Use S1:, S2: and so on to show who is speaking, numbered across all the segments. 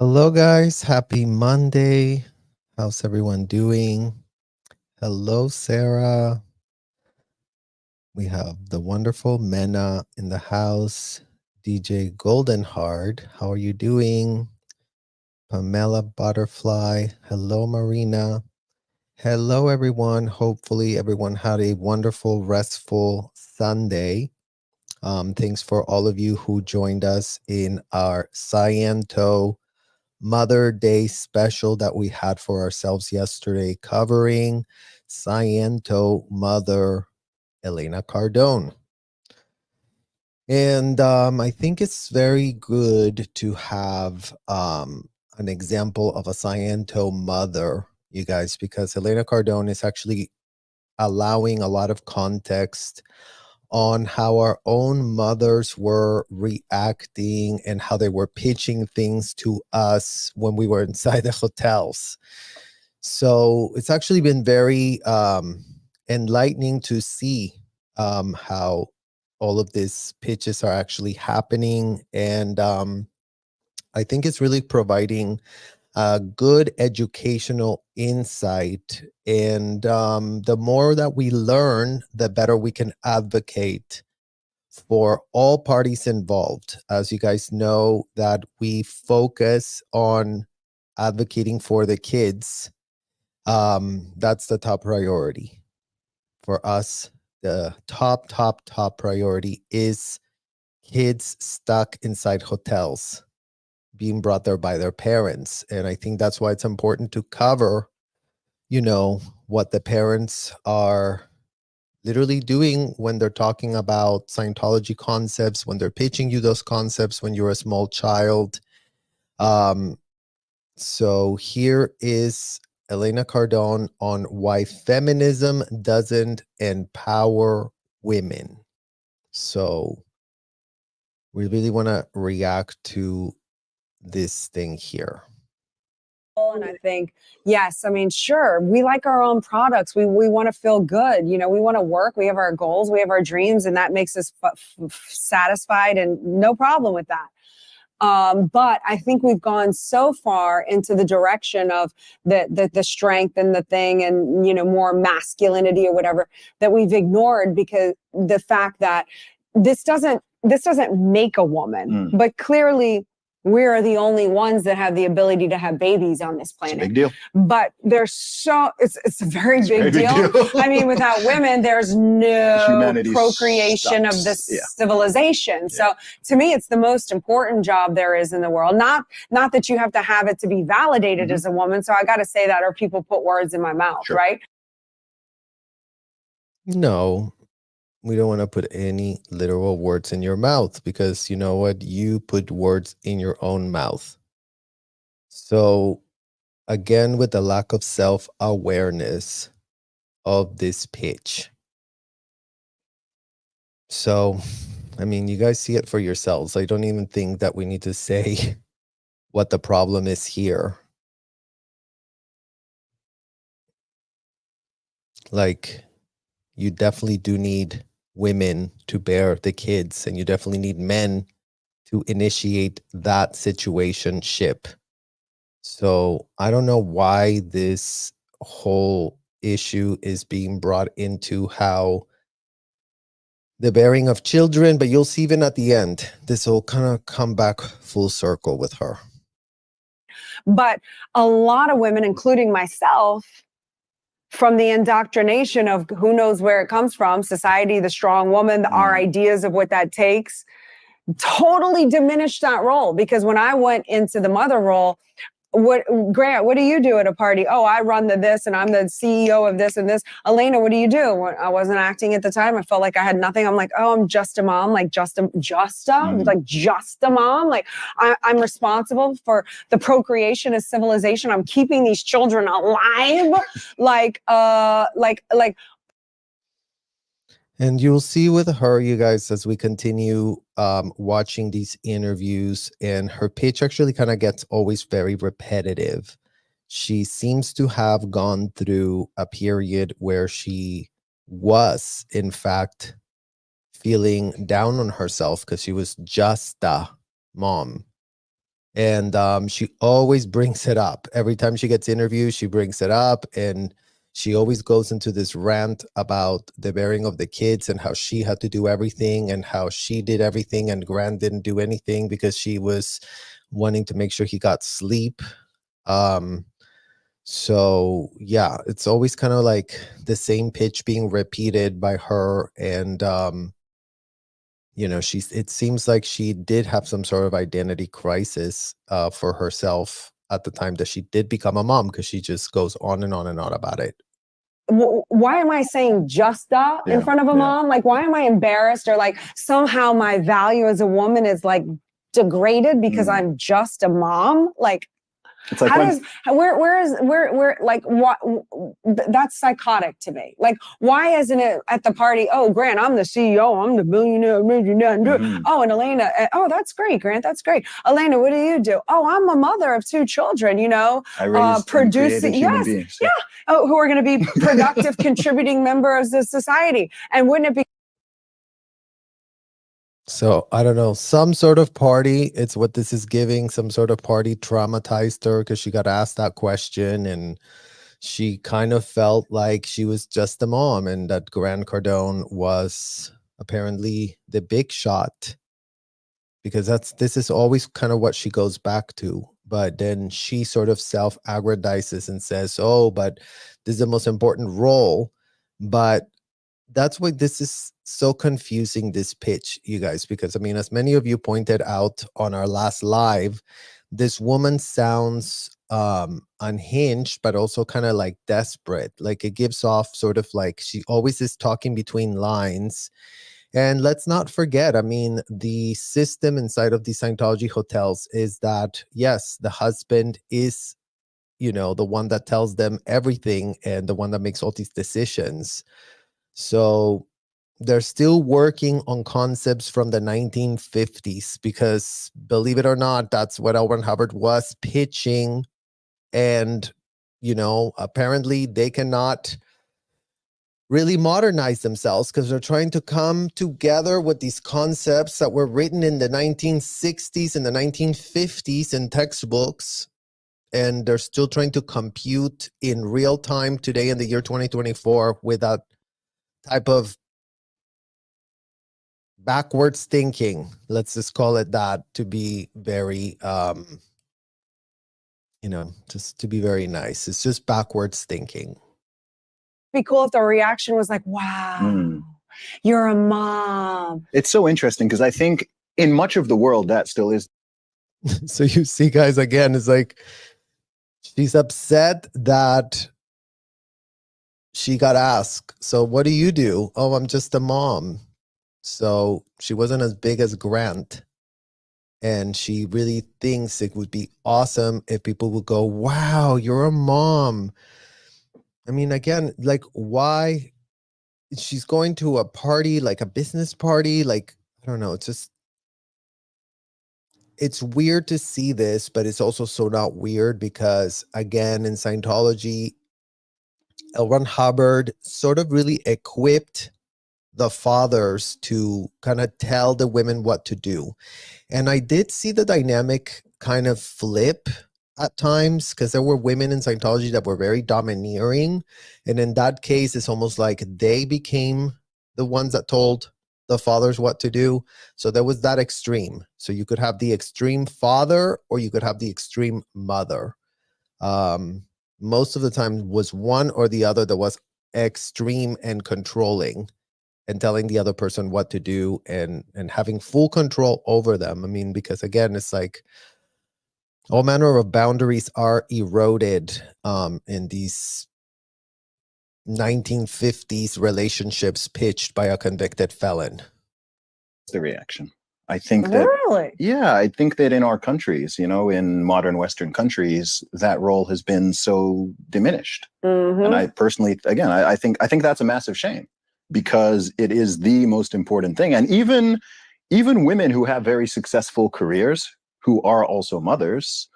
S1: Hello, guys. Happy Monday. How's everyone doing? Hello, Sarah. We have the wonderful Mena in the house. DJ Goldenheart. How are you doing? Pamela Butterfly. Hello, Marina. Hello, everyone. Hopefully, everyone had a wonderful, restful Sunday. Thanks for all of you who joined us in our Sciento Mother Day special that we had for ourselves yesterday, covering Sciento mother Elena Cardone. And I think it's very good to have an example of a Sciento mother, you guys, because Elena Cardone is actually allowing a lot of context on how our own mothers were reacting and how they were pitching things to us when we were inside the hotels. So it's actually been very enlightening to see how all of these pitches are actually happening. And I think it's really providing a good educational insight. And the more that we learn, the better we can advocate for all parties involved. As you guys know, that we focus on advocating for the kids. That's the top priority for us. The top priority is kids stuck inside hotels being brought there by their parents. And I think that's why it's important to cover, what the parents are literally doing when they're talking about Scientology concepts, when they're pitching you those concepts when you're a small child. So here is Elena Cardone on why feminism doesn't empower women. So we really want to react to this thing here.
S2: And I think, yes, I mean, sure, we like our own products. We want to feel good. We want to work. We have our goals. We have our dreams, and that makes us satisfied, and no problem with that. But I think we've gone so far into the direction of the strength and the thing and, more masculinity or whatever, that we've ignored because the fact that this doesn't make a woman, but clearly we're the only ones that have the ability to have babies on this planet.
S3: It's a big deal.
S2: But it's a very big deal. I mean, without women, there's no
S3: Humanity
S2: procreation
S3: stops.
S2: of this civilization. So to me, it's the most important job there is in the world. Not that you have to have it to be validated as a woman. So I got to say that, or people put words in my mouth, right?
S1: No, we don't want to put any literal words in your mouth, because you know what? You put words in your own mouth. So again, with the lack of self-awareness of this pitch. So, I mean, you guys see it for yourselves. I don't even think that we need to say what the problem is here. Like, you definitely do need women to bear the kids, and you definitely need men to initiate that situationship. So I don't know why this whole issue is being brought into how the bearing of children, but you'll see even at the end, this will kind of come back full circle with her.
S2: But a lot of women, including myself, from the indoctrination of who knows where it comes from, society, the strong woman, our ideas of what that takes, totally diminished that role. Because when I went into the mother role, Grant, what do you do at a party? Oh, I run this and I'm the CEO of this and this. Elena, what do you do? I wasn't acting at the time. I felt like I had nothing. I'm like, oh, I'm just a mom, like just a mom. Like I'm responsible for the procreation of civilization. I'm keeping these children alive.
S1: And you'll see with her, you guys, as we continue watching these interviews, and her pitch actually kind of gets always very repetitive. She seems to have gone through a period where she was, in fact, feeling down on herself because she was just a mom. And she always brings it up. Every time she gets interviewed, she brings it up. And she always goes into this rant about the bearing of the kids and how she had to do everything and how she did everything and Grant didn't do anything because she was wanting to make sure he got sleep. So yeah, it's always kind of like the same pitch being repeated by her. And you know, it seems like she did have some sort of identity crisis for herself at the time that she did become a mom, because she just goes on and on and on about it.
S2: Why am I saying just in front of a mom? Like, why am I embarrassed, or like somehow my value as a woman is like degraded because I'm just a mom? Like,
S3: it's like
S2: where like what? That's psychotic to me. Like, why isn't it at the party? Oh, Grant, I'm the CEO. I'm the millionaire. Oh, and Elena. Oh, that's great, Grant. That's great. Elena, what do you do? Oh, I'm a mother of 2 children. You know,
S3: I raised
S2: producing.
S3: human beings.
S2: Yeah. Oh, who are going to be productive, contributing members of society. And wouldn't it be?
S1: So I don't know, some sort of party, it's what this is giving. Some sort of party traumatized her because she got asked that question, and she kind of felt like she was just a mom, and that Grant Cardone was apparently the big shot, because this is always kind of what she goes back to. But then she sort of self-aggrandizes and says, oh, but this is the most important role. But that's why this is so confusing, this pitch, you guys, because I mean, as many of you pointed out on our last live, this woman sounds unhinged, but also kind of like desperate. Like, it gives off sort of like she always is talking between lines. And let's not forget, I mean, the system inside of the Scientology hotels is that, yes, the husband is, you know, the one that tells them everything and the one that makes all these decisions. So they're still working on concepts from the 1950s, because believe it or not, that's what L. Ron Hubbard was pitching. And, you know, apparently they cannot really modernize themselves because they're trying to come together with these concepts that were written in the 1960s and the 1950s in textbooks. And they're still trying to compute in real time today in the year 2024 with that type of backwards thinking, let's just call it that, to be very you know, just to be very nice. It's just backwards thinking.
S2: Be cool if the reaction was like, wow, you're a mom.
S3: It's so interesting because I think in much of the world that still is.
S1: So you see, guys, again, it's like she's upset that she got asked, so what do you do? Oh, I'm just a mom. So she wasn't as big as Grant. And she really thinks it would be awesome if people would go, wow, you're a mom. I mean, again, like, why? She's going to a party, like a business party. Like, I don't know. It's just, it's weird to see this, but it's also so not weird because, again, in Scientology, L. Ron Hubbard sort of really equipped the fathers to kind of tell the women what to do. And I did see the dynamic kind of flip at times, because there were women in Scientology that were very domineering. And in that case, it's almost like they became the ones that told the fathers what to do. So there was that extreme. So you could have the extreme father or you could have the extreme mother. Most of the time was one or the other that was extreme and controlling and telling the other person what to do and having full control over them. I mean, because again, it's like all manner of boundaries are eroded in these 1950s relationships pitched by a convicted felon.
S3: The reaction. I think that,
S2: really?
S3: Yeah, I think that in our countries, you know, in modern Western countries, that role has been so diminished. And I personally, again, I think that's a massive shame, because it is the most important thing. And even women who have very successful careers, who are also mothers,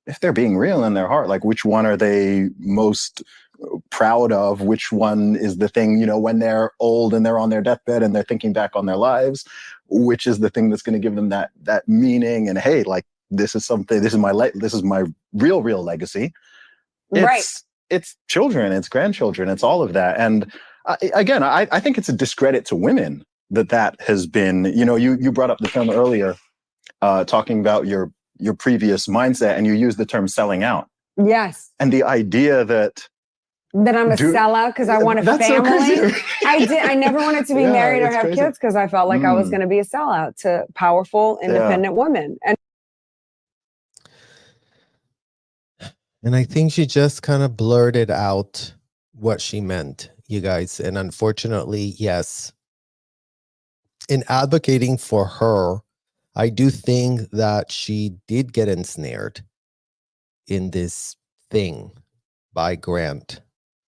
S3: if they're being real in their heart, like, which one are they most proud of? Which one is the thing, you know, when they're old and they're on their deathbed and they're thinking back on their lives, which is the thing that's going to give them that meaning? And hey, like, this is something, this is my real legacy.
S2: Right.
S3: It's children, it's grandchildren, it's all of that. And again, I think it's a discredit to women that has been, you brought up the term earlier, talking about your previous mindset, and you used the term selling out.
S2: Yes.
S3: And the idea that
S2: I'm a sellout because I want a family.
S3: So
S2: I never wanted to be married or have kids because I felt like I was going to be a sellout to powerful, independent women.
S1: And I think she just kind of blurted out what she meant, you guys. And unfortunately, yes, in advocating for her, I do think that she did get ensnared in this thing by Grant.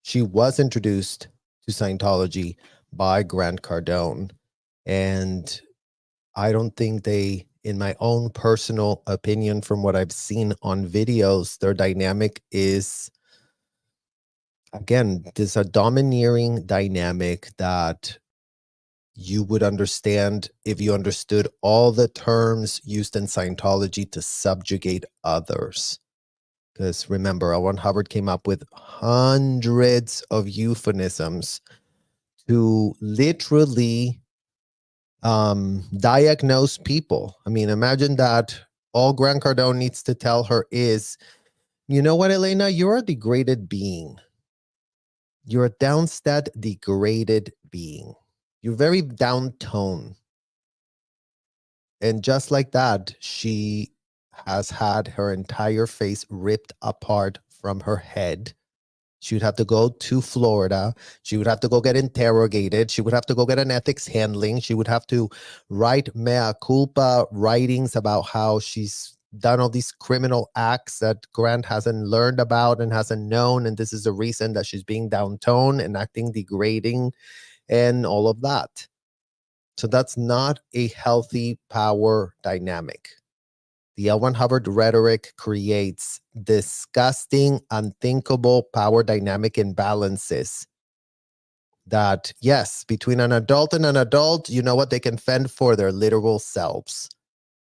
S1: She was introduced to Scientology by Grant Cardone. And I don't think they, in my own personal opinion, from what I've seen on videos, their dynamic is, again, there's a domineering dynamic that you would understand if you understood all the terms used in Scientology to subjugate others. Because remember, L. Ron Hubbard came up with hundreds of euphemisms to literally diagnose people. I mean, imagine that all Grant Cardone needs to tell her is, you know what, Elena, you're a degraded being. You're a downstat degraded being. You're very downtone. And just like that, she has had her entire face ripped apart from her head. She would have to go to Florida. She would have to go get interrogated. She would have to go get an ethics handling. She would have to write mea culpa writings about how she's done all these criminal acts that Grant hasn't learned about and hasn't known. And this is the reason that she's being downtone and acting degrading and all of that. So that's not a healthy power dynamic. The L. Ron Hubbard rhetoric creates disgusting, unthinkable power dynamic imbalances that, yes, between an adult and an adult, you know what, they can fend for their literal selves.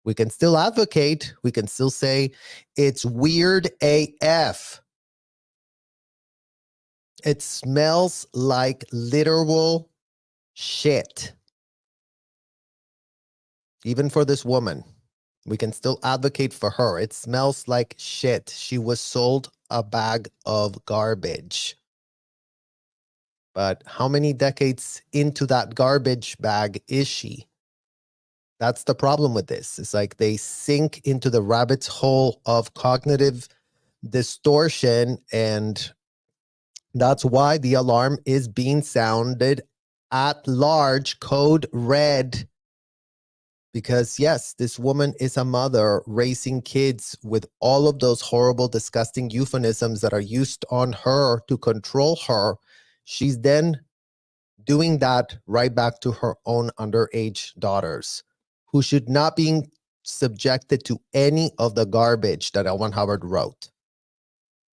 S1: We can still advocate. We can still say it's weird AF. It smells like literal shit. Even for this woman, we can still advocate for her. It smells like shit. She was sold a bag of garbage. But how many decades into that garbage bag is she? That's the problem with this. It's like they sink into the rabbit's hole of cognitive distortion, and that's why the alarm is being sounded at large, code red. Because yes, this woman is a mother raising kids with all of those horrible, disgusting euphemisms that are used on her to control her. She's then doing that right back to her own underage daughters, who should not be subjected to any of the garbage that L. Ron Hubbard wrote.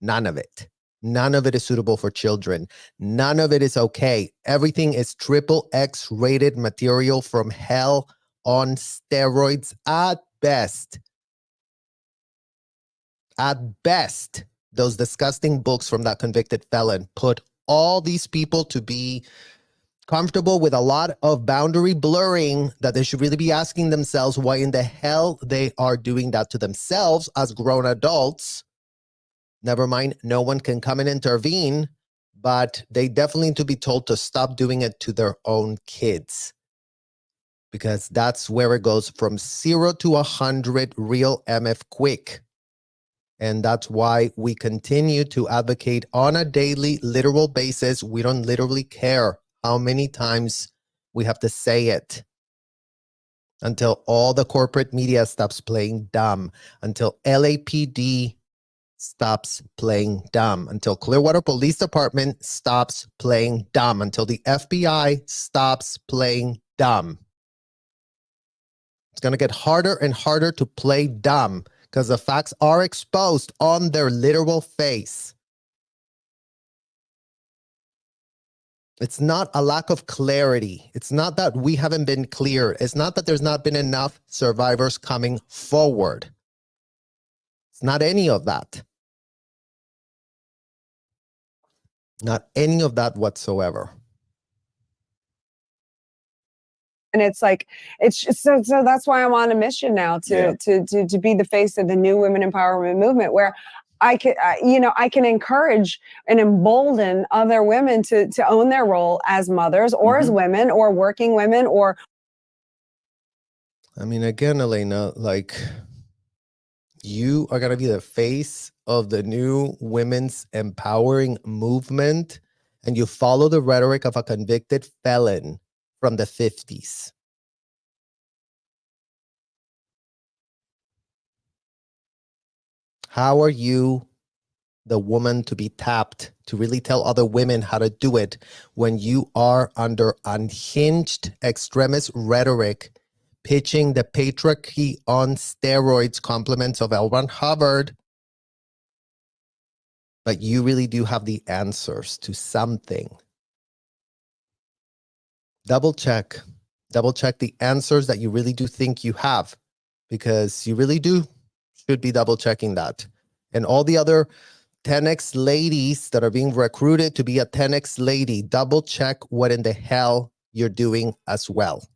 S1: None of it. None of it is suitable for children. None of it is okay. Everything is triple X rated material from hell on steroids at best. At best, those disgusting books from that convicted felon put all these people to be comfortable with a lot of boundary blurring that they should really be asking themselves why in the hell they are doing that to themselves as grown adults. Never mind, no one can come and intervene, but they definitely need to be told to stop doing it to their own kids. Because that's where it goes from 0 to 100 real MF quick. And that's why we continue to advocate on a daily, literal basis. We don't literally care how many times we have to say it until all the corporate media stops playing dumb, until LAPD stops playing dumb, until Clearwater Police Department stops playing dumb, until the FBI stops playing dumb. It's going to get harder and harder to play dumb because the facts are exposed on their literal face. It's not a lack of clarity. It's not that we haven't been clear. It's not that there's not been enough survivors coming forward. It's not any of that. Not any of that whatsoever.
S2: And it's like, it's just, so that's why I'm on a mission now to be the face of the new women empowerment movement, where I can encourage and embolden other women to own their role as mothers or as women or working women or.
S1: I mean, again, Elena, like, you are going to be the face of the new women's empowering movement, and you follow the rhetoric of a convicted felon from the 50s. How are you the woman to be tapped to really tell other women how to do it when you are under unhinged extremist rhetoric, pitching the patriarchy on steroids compliments of L. Ron Hubbard? But you really do have the answers to something. Double check the answers that you really do think you have, because you really should be double checking that. And all the other 10X ladies that are being recruited to be a 10X lady, double check what in the hell you're doing as well.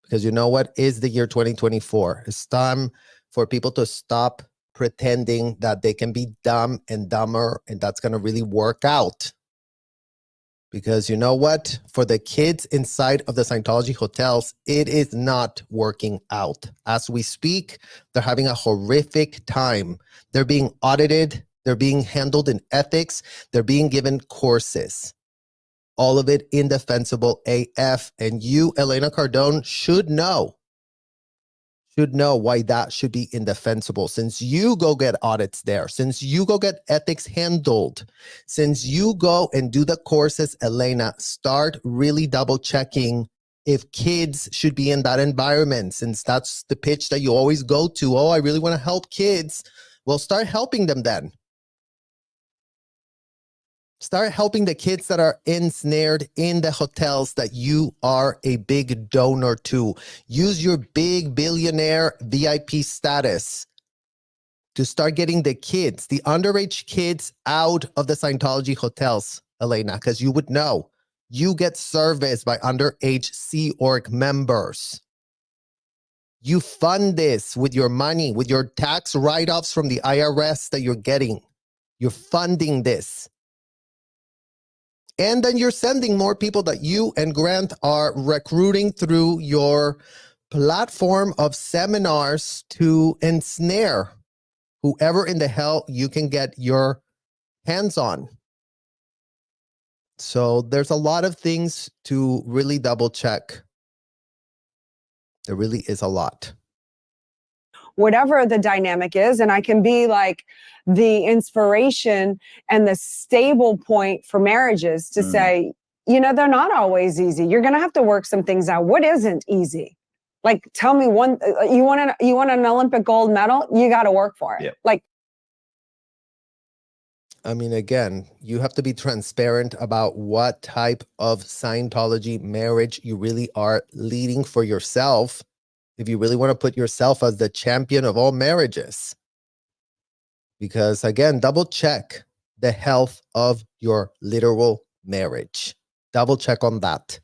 S1: Because you know what is the year 2024. It's time for people to stop pretending that they can be dumb and dumber, and that's going to really work out. Because you know what? For the kids inside of the Scientology hotels, it is not working out. As we speak, they're having a horrific time. They're being audited. They're being handled in ethics. They're being given courses. All of it indefensible AF. And you, Elena Cardone, should know why that should be indefensible, since you go get audits there, since you go get ethics handled, since you go and do the courses. Elena, start really double checking if kids should be in that environment, since that's the pitch that you always go to. Oh, I really want to help kids. Well, start helping them then. Start helping the kids that are ensnared in the hotels that you are a big donor to. Use your big billionaire VIP status to start getting the kids, the underage kids, out of the Scientology hotels, Elena, because you would know. You get serviced by underage Sea Org members. You fund this with your money, with your tax write-offs from the IRS that you're getting. You're funding this. And then you're sending more people that you and Grant are recruiting through your platform of seminars to ensnare whoever in the hell you can get your hands on. So there's a lot of things to really double check. There really is a lot.
S2: Whatever the dynamic is, and I can be like the inspiration and the stable point for marriages to say, they're not always easy. You're going to have to work some things out. What isn't easy? Like, tell me one, you want an Olympic gold medal? You got to work for it.
S3: Yep.
S2: Like,
S1: I mean, again, you have to be transparent about what type of Scientology marriage you really are leading for yourself, if you really want to put yourself as the champion of all marriages. Because again, double check the health of your literal marriage. Double check on that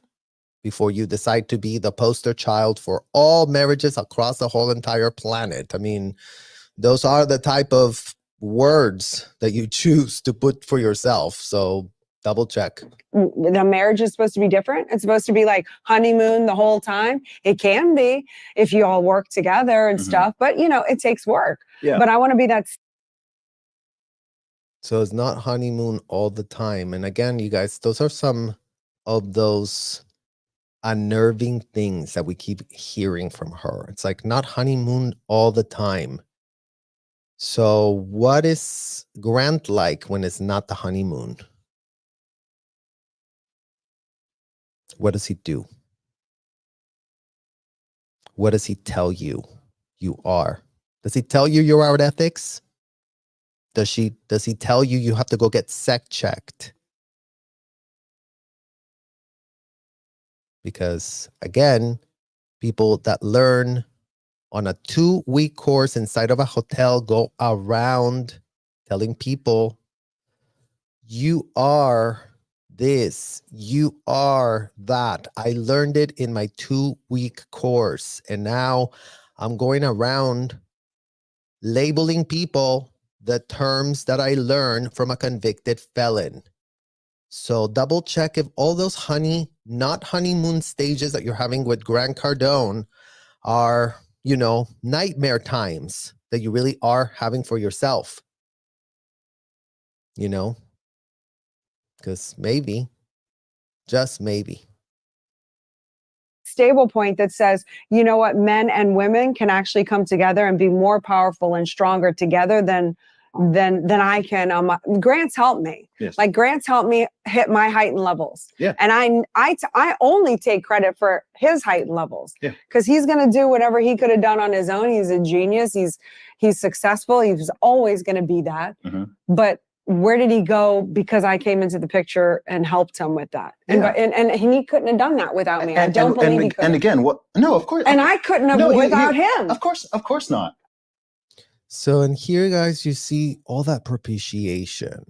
S1: before you decide to be the poster child for all marriages across the whole entire planet. I mean, those are the type of words that you choose to put for yourself. So double check.
S2: The marriage is supposed to be different. It's supposed to be like honeymoon the whole time. It can be if you all work together and stuff, but it takes work.
S3: Yeah.
S2: But I want to be that.
S1: So it's not honeymoon all the time. And again, you guys, those are some of those unnerving things that we keep hearing from her. It's like, not honeymoon all the time. So what is Grant like when it's not the honeymoon? What does he do? What does he tell you you are? Does he tell you you're out ethics? Does he tell you you have to go get sec checked? Because again, people that learn on a 2-week course inside of a hotel, go around telling people, you are this, you are that. I learned it in my 2-week course. And now I'm going around labeling people the terms that I learned from a convicted felon. So double check if all those not honeymoon stages that you're having with Grant Cardone are, nightmare times that you really are having for yourself. Because maybe, just maybe.
S2: Stable point that says, you know what, men and women can actually come together and be more powerful and stronger together than I can. Grant's helped me.
S3: Yes.
S2: Like Grant's helped me hit my heightened levels.
S3: Yeah.
S2: And I only take credit for his heightened levels.
S3: Yeah.
S2: Because he's going to do whatever he could have done on his own. He's a genius. He's successful. He's always going to be that.
S3: Mm-hmm.
S2: But where did he go? Because I came into the picture and helped him with that.
S3: Yeah.
S2: And he couldn't have done that without me. I don't believe he could.
S3: And again, what? No, of course.
S2: And I couldn't have without him.
S3: Of course not.
S1: So in here, guys, you see all that propitiation.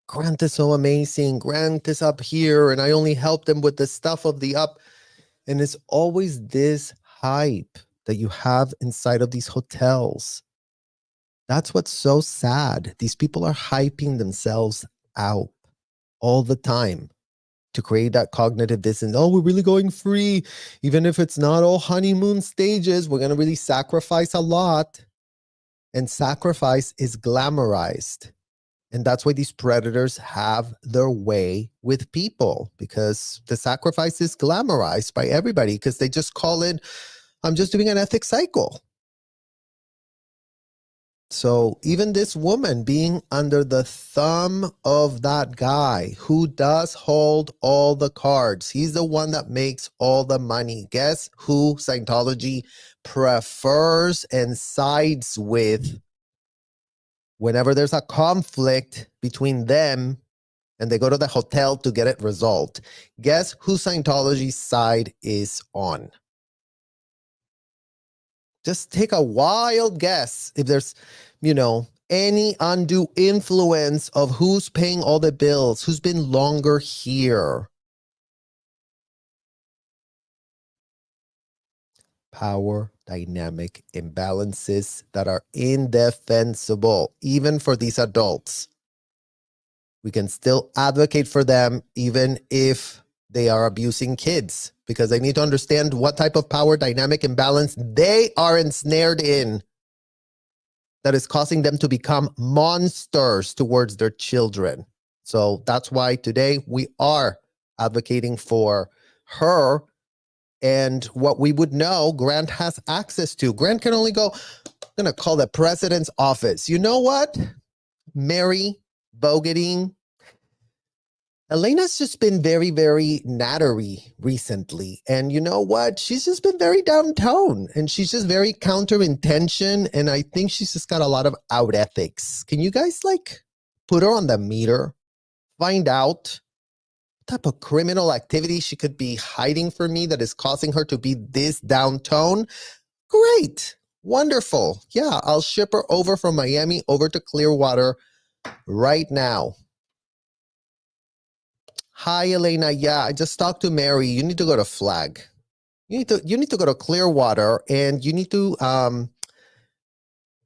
S1: Grant is so amazing. Grant is up here, and I only helped him with the stuff of the up. And it's always this hype that you have inside of these hotels. That's what's so sad. These people are hyping themselves out all the time to create that cognitive dissonance. Oh, we're really going free. Even if it's not all honeymoon stages, we're going to really sacrifice a lot. And sacrifice is glamorized. And that's why these predators have their way with people, because the sacrifice is glamorized by everybody, because they just call it, I'm just doing an ethics cycle. So even this woman being under the thumb of that guy who does hold all the cards, he's the one that makes all the money. Guess who Scientology prefers and sides with whenever there's a conflict between them and they go to the hotel to get it resolved? Guess who Scientology's side is on? Just take a wild guess if there's, any undue influence of who's paying all the bills, who's been longer here. Power dynamic imbalances that are indefensible, even for these adults. We can still advocate for them even if they are abusing kids, because they need to understand what type of power dynamic imbalance they are ensnared in that is causing them to become monsters towards their children. So that's why today we are advocating for her and what we would know Grant has access to. Grant can only go, I'm going to call the president's office. You know what? Mary Bogating. Elena's just been very, very nattery recently. And you know what? She's just been very downtown and she's just very counter-intention. And I think she's just got a lot of out ethics. Can you guys put her on the meter? Find out what type of criminal activity she could be hiding from me that is causing her to be this downtown? Great. Wonderful. Yeah, I'll ship her over from Miami over to Clearwater right now. Hi, Elena. Yeah, I just talked to Mary. You need to go to Flag. You need to go to Clearwater, and you need to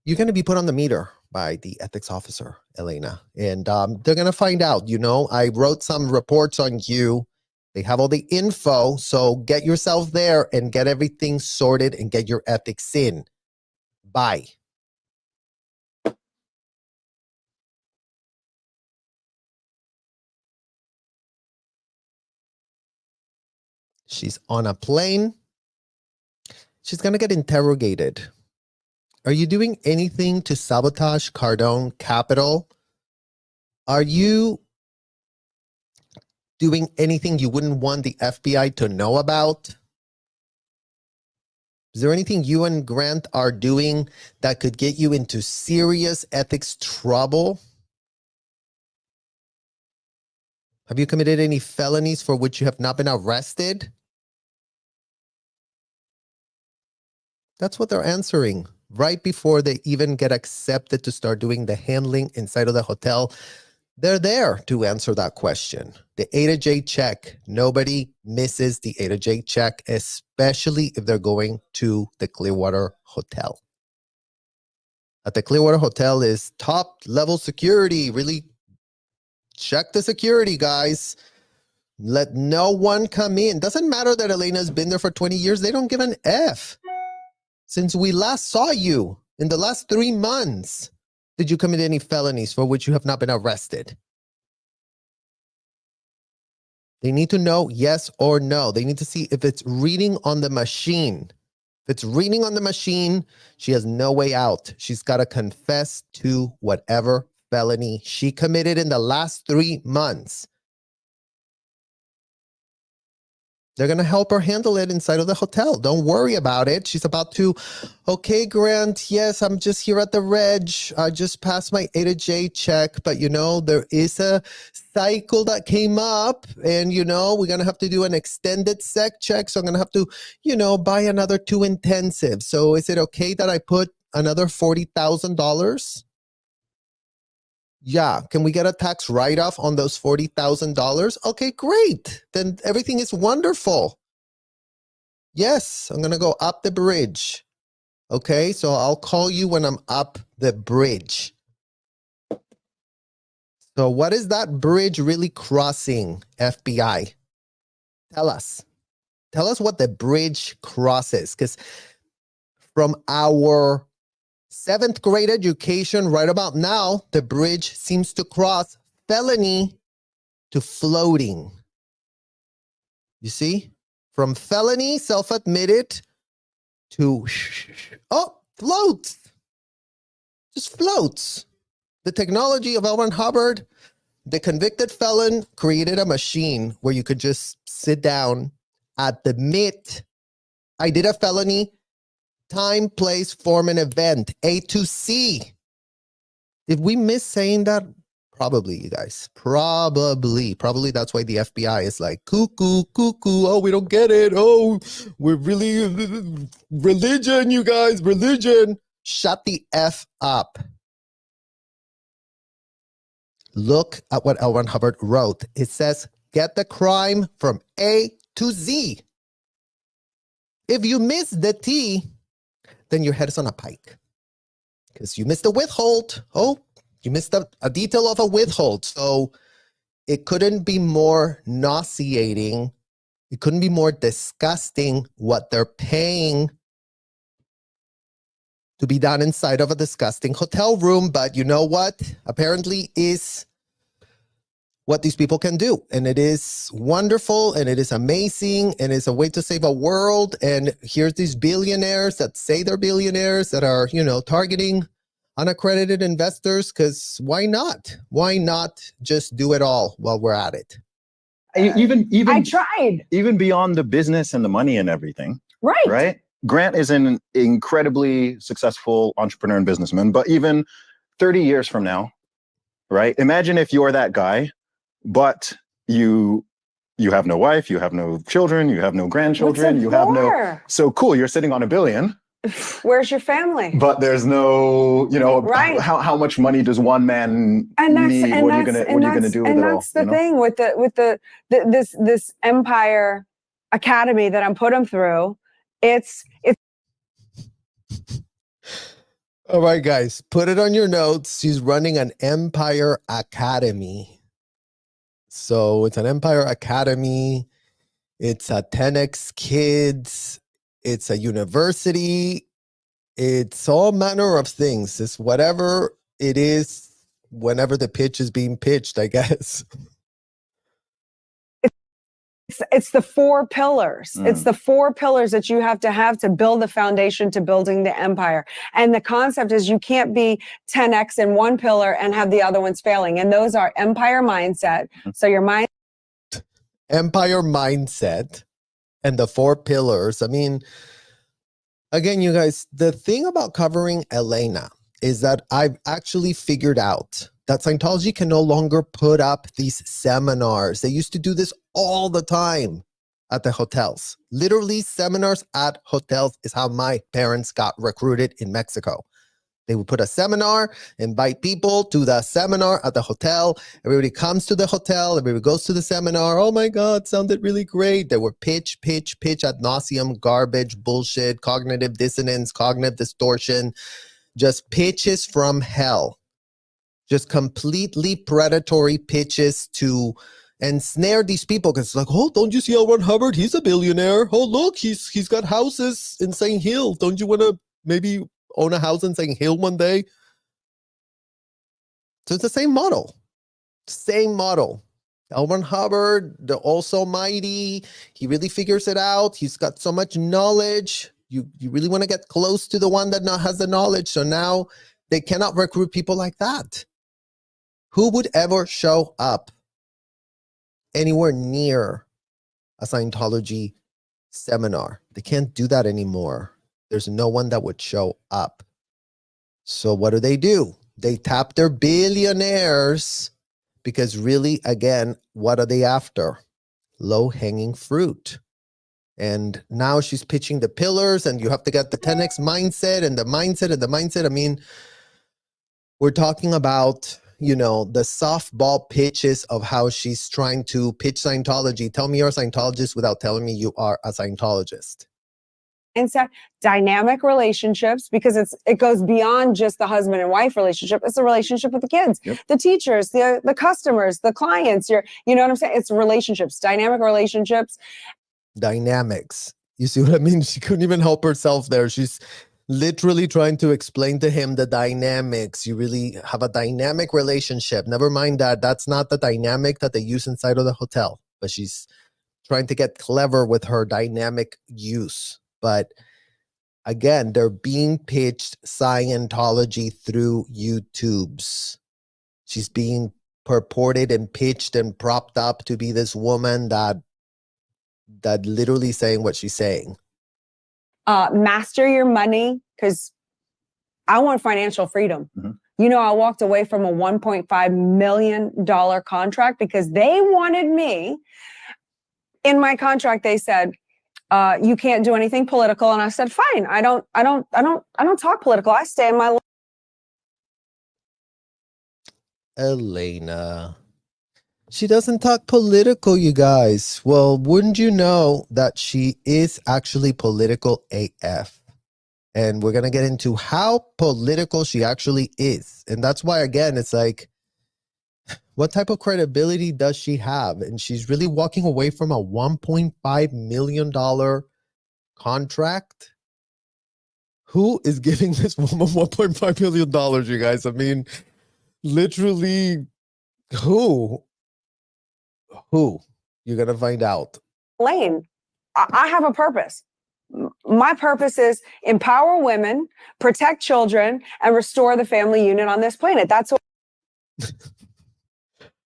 S1: you're going to be put on the meter by the ethics officer, Elena, and they're going to find out. I wrote some reports on you. They have all the info, so get yourself there and get everything sorted and get your ethics in. Bye. She's on a plane. She's going to get interrogated. Are you doing anything to sabotage Cardone Capital? Are you doing anything you wouldn't want the FBI to know about? Is there anything you and Grant are doing that could get you into serious ethics trouble? Have you committed any felonies for which you have not been arrested? That's what they're answering right before they even get accepted to start doing the handling inside of the hotel. They're there to answer that question. The A to J check. Nobody misses the A to J check, especially if they're going to the Clearwater Hotel. At the Clearwater Hotel is top level security. Really check the security, guys. Let no one come in. Doesn't matter that Elena's been there for 20 years. They don't give an F. Since we last saw you in the last 3 months, did you commit any felonies for which you have not been arrested? They need to know yes or no. They need to see if it's reading on the machine. If it's reading on the machine, she has no way out. She's got to confess to whatever felony she committed in the last 3 months. They're going to help her handle it inside of the hotel. Don't worry about it. She's about to, okay, Grant, yes, I'm just here at the reg. I just passed my A to J check, but you know, there is a cycle that came up and you know, we're going to have to do an extended sec check. So I'm going to have to, you know, buy another 2 intensive. So is it okay that I put another $40,000? Yeah, can we get a tax write-off on those $40,000? Okay, great. Then everything is wonderful. Yes, I'm going to go up the bridge. Okay, so I'll call you when I'm up the bridge. So what is that bridge really crossing, FBI? Tell us. Tell us what the bridge crosses, because from our 7th grade education right about now, the bridge seems to cross felony to floating. You see? From felony, self-admitted, to, floats. Just floats. The technology of L. Ron Hubbard, the convicted felon created a machine where you could just sit down, admit, I did a felony, time, place, form, and event. A to C. Did we miss saying that? Probably, you guys. Probably that's why the FBI is like, cuckoo. Oh, we don't get it. Oh, we're really, religion, you guys, religion. Shut the F up. Look at what L. Ron Hubbard wrote. It says, get the crime from A to Z. If you miss the T, then your head is on a pike because you missed a withhold. Oh, you missed a detail of a withhold. So it couldn't be more nauseating. It couldn't be more disgusting what they're paying to be done inside of a disgusting hotel room. But you know what? Apparently is what these people can do. And it is wonderful and it is amazing and it's a way to save a world. And here's these billionaires that say they're billionaires that are, you know, targeting unaccredited investors, because why not? Why not just do it all while we're at it?
S3: Even
S2: I tried.
S3: Even beyond the business and the money and everything. Right? Grant is an incredibly successful entrepreneur and businessman, but even 30 years from now, right? Imagine if you're that guy, but you have no wife, you have no children, you have no grandchildren, you have no. So cool, you're sitting on $1 billion.
S2: Where's your family?
S3: But there's no, you know,
S2: right.
S3: How much money does one man need? What are you gonna do with it all?
S2: And that's the thing with this empire academy that I'm putting through. It's.
S1: All right, guys, put it on your notes. She's running an Empire Academy. So it's an Empire Academy. It's a 10X Kids. It's a university. It's all manner of things. It's whatever it is, whenever the pitch is being pitched, I guess.
S2: It's the 4 pillars. It's the 4 pillars that you have to build the foundation to building the empire. And the concept is you can't be 10X in one pillar and have the other ones failing. And those are empire mindset. So your mind.
S1: Empire mindset and the 4 pillars. I mean, again, you guys, the thing about covering Elena is that I've actually figured out that Scientology can no longer put up these seminars. They used to do this all the time. at the hotels. Literally, seminars at hotels is how my parents got recruited in Mexico. They would put a seminar, invite people to the seminar at the hotel. Everybody comes to the hotel. Everybody goes to the seminar. Oh my God, sounded really great. They were pitch ad nauseum, garbage, bullshit, cognitive dissonance, cognitive distortion, just pitches from hell. Just completely predatory pitches to ensnare these people, because it's like, oh, don't you see L. Ron Hubbard? He's a billionaire. Oh, look, he's got houses in St. Hill. Don't you want to maybe own a house in St. Hill one day? So it's the same model. Same model. L. Ron Hubbard, the also mighty, he really figures it out. He's got so much knowledge. You really want to get close to the one that not has the knowledge. So now they cannot recruit people like that. Who would ever show up anywhere near a Scientology seminar? They can't do that anymore. There's no one that would show up. So what do? They tap their billionaires, because really, again, what are they after? Low-hanging fruit. And now she's pitching the pillars, and you have to get the 10x mindset and the mindset and the mindset. I mean, we're talking about, you know, the softball pitches of how she's trying to pitch Scientology. Tell me you're a Scientologist without telling me you are a Scientologist.
S2: Mindset, dynamic relationships, because it goes beyond just the husband and wife relationship. It's a relationship with the kids, the teachers, the customers, the clients. You know what I'm saying? It's relationships, dynamic relationships.
S1: Dynamics. You see what I mean? She couldn't even help herself there. She's literally trying to explain to him the dynamics. You really have a dynamic relationship. Never mind that. That's not the dynamic that they use inside of the hotel. But she's trying to get clever with her dynamic use. But again, they're being pitched Scientology through YouTubes. She's being purported and pitched and propped up to be this woman that literally saying what she's saying.
S2: Master your money, because I want financial freedom. Mm-hmm. You know, I walked away from a $1.5 million contract because they wanted me. In my contract, they said, you can't do anything political. And I said, fine, I don't talk political. I stay in my.
S1: Elena, she doesn't talk political, you guys. Well, wouldn't you know that she is actually political AF? And we're going to get into how political she actually is. And that's why, again, it's like, what type of credibility does she have? And she's really walking away from a $1.5 million contract. Who is giving this woman $1.5 million, you guys? I mean, literally, who? You're going to find out.
S2: Lane, I have a purpose. My purpose is empower women, protect children, and restore the family unit on this planet. That's what.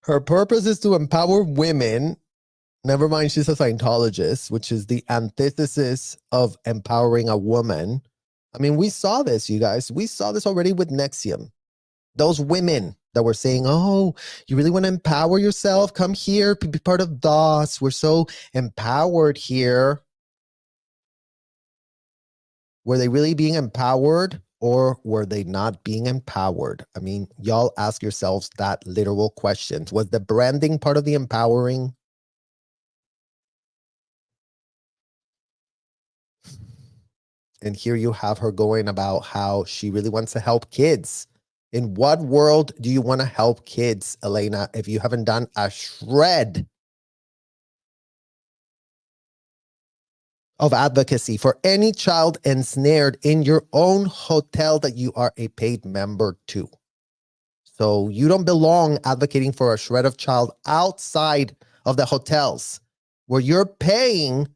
S1: Her purpose is to empower women. Never mind, she's a Scientologist, which is the antithesis of empowering a woman. I mean, we saw this, you guys. We saw this already with Nexium. Those women that were saying, oh, you really want to empower yourself? Come here, be part of DOS. We're so empowered here. Were they really being empowered? Or were they not being empowered? I mean, y'all ask yourselves that literal question. Was the branding part of the empowering? And here you have her going about how she really wants to help kids. In what world do you want to help kids, Elena, if you haven't done a shred of advocacy for any child ensnared in your own hotel that you are a paid member to? So you don't belong advocating for a shred of child outside of the hotels where you're paying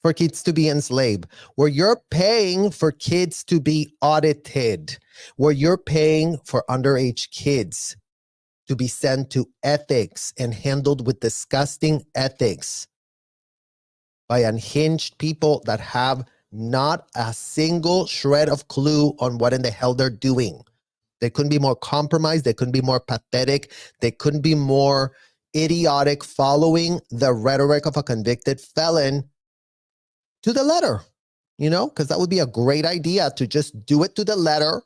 S1: for kids to be enslaved, where you're paying for kids to be audited, where you're paying for underage kids to be sent to ethics and handled with disgusting ethics by unhinged people that have not a single shred of clue on what in the hell they're doing. They couldn't be more compromised. They couldn't be more pathetic. They couldn't be more idiotic following the rhetoric of a convicted felon to the letter, you know, because that would be a great idea to just do it to the letter,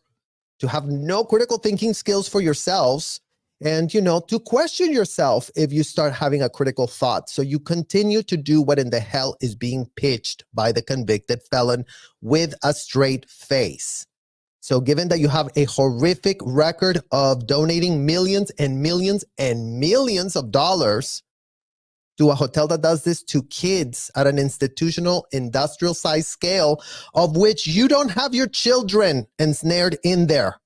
S1: to have no critical thinking skills for yourselves, and, you know, to question yourself if you start having a critical thought. So you continue to do what in the hell is being pitched by the convicted felon with a straight face. So given that you have a horrific record of donating millions and millions and millions of dollars to a hotel that does this to kids at an institutional industrial size scale, of which you don't have your children ensnared in there.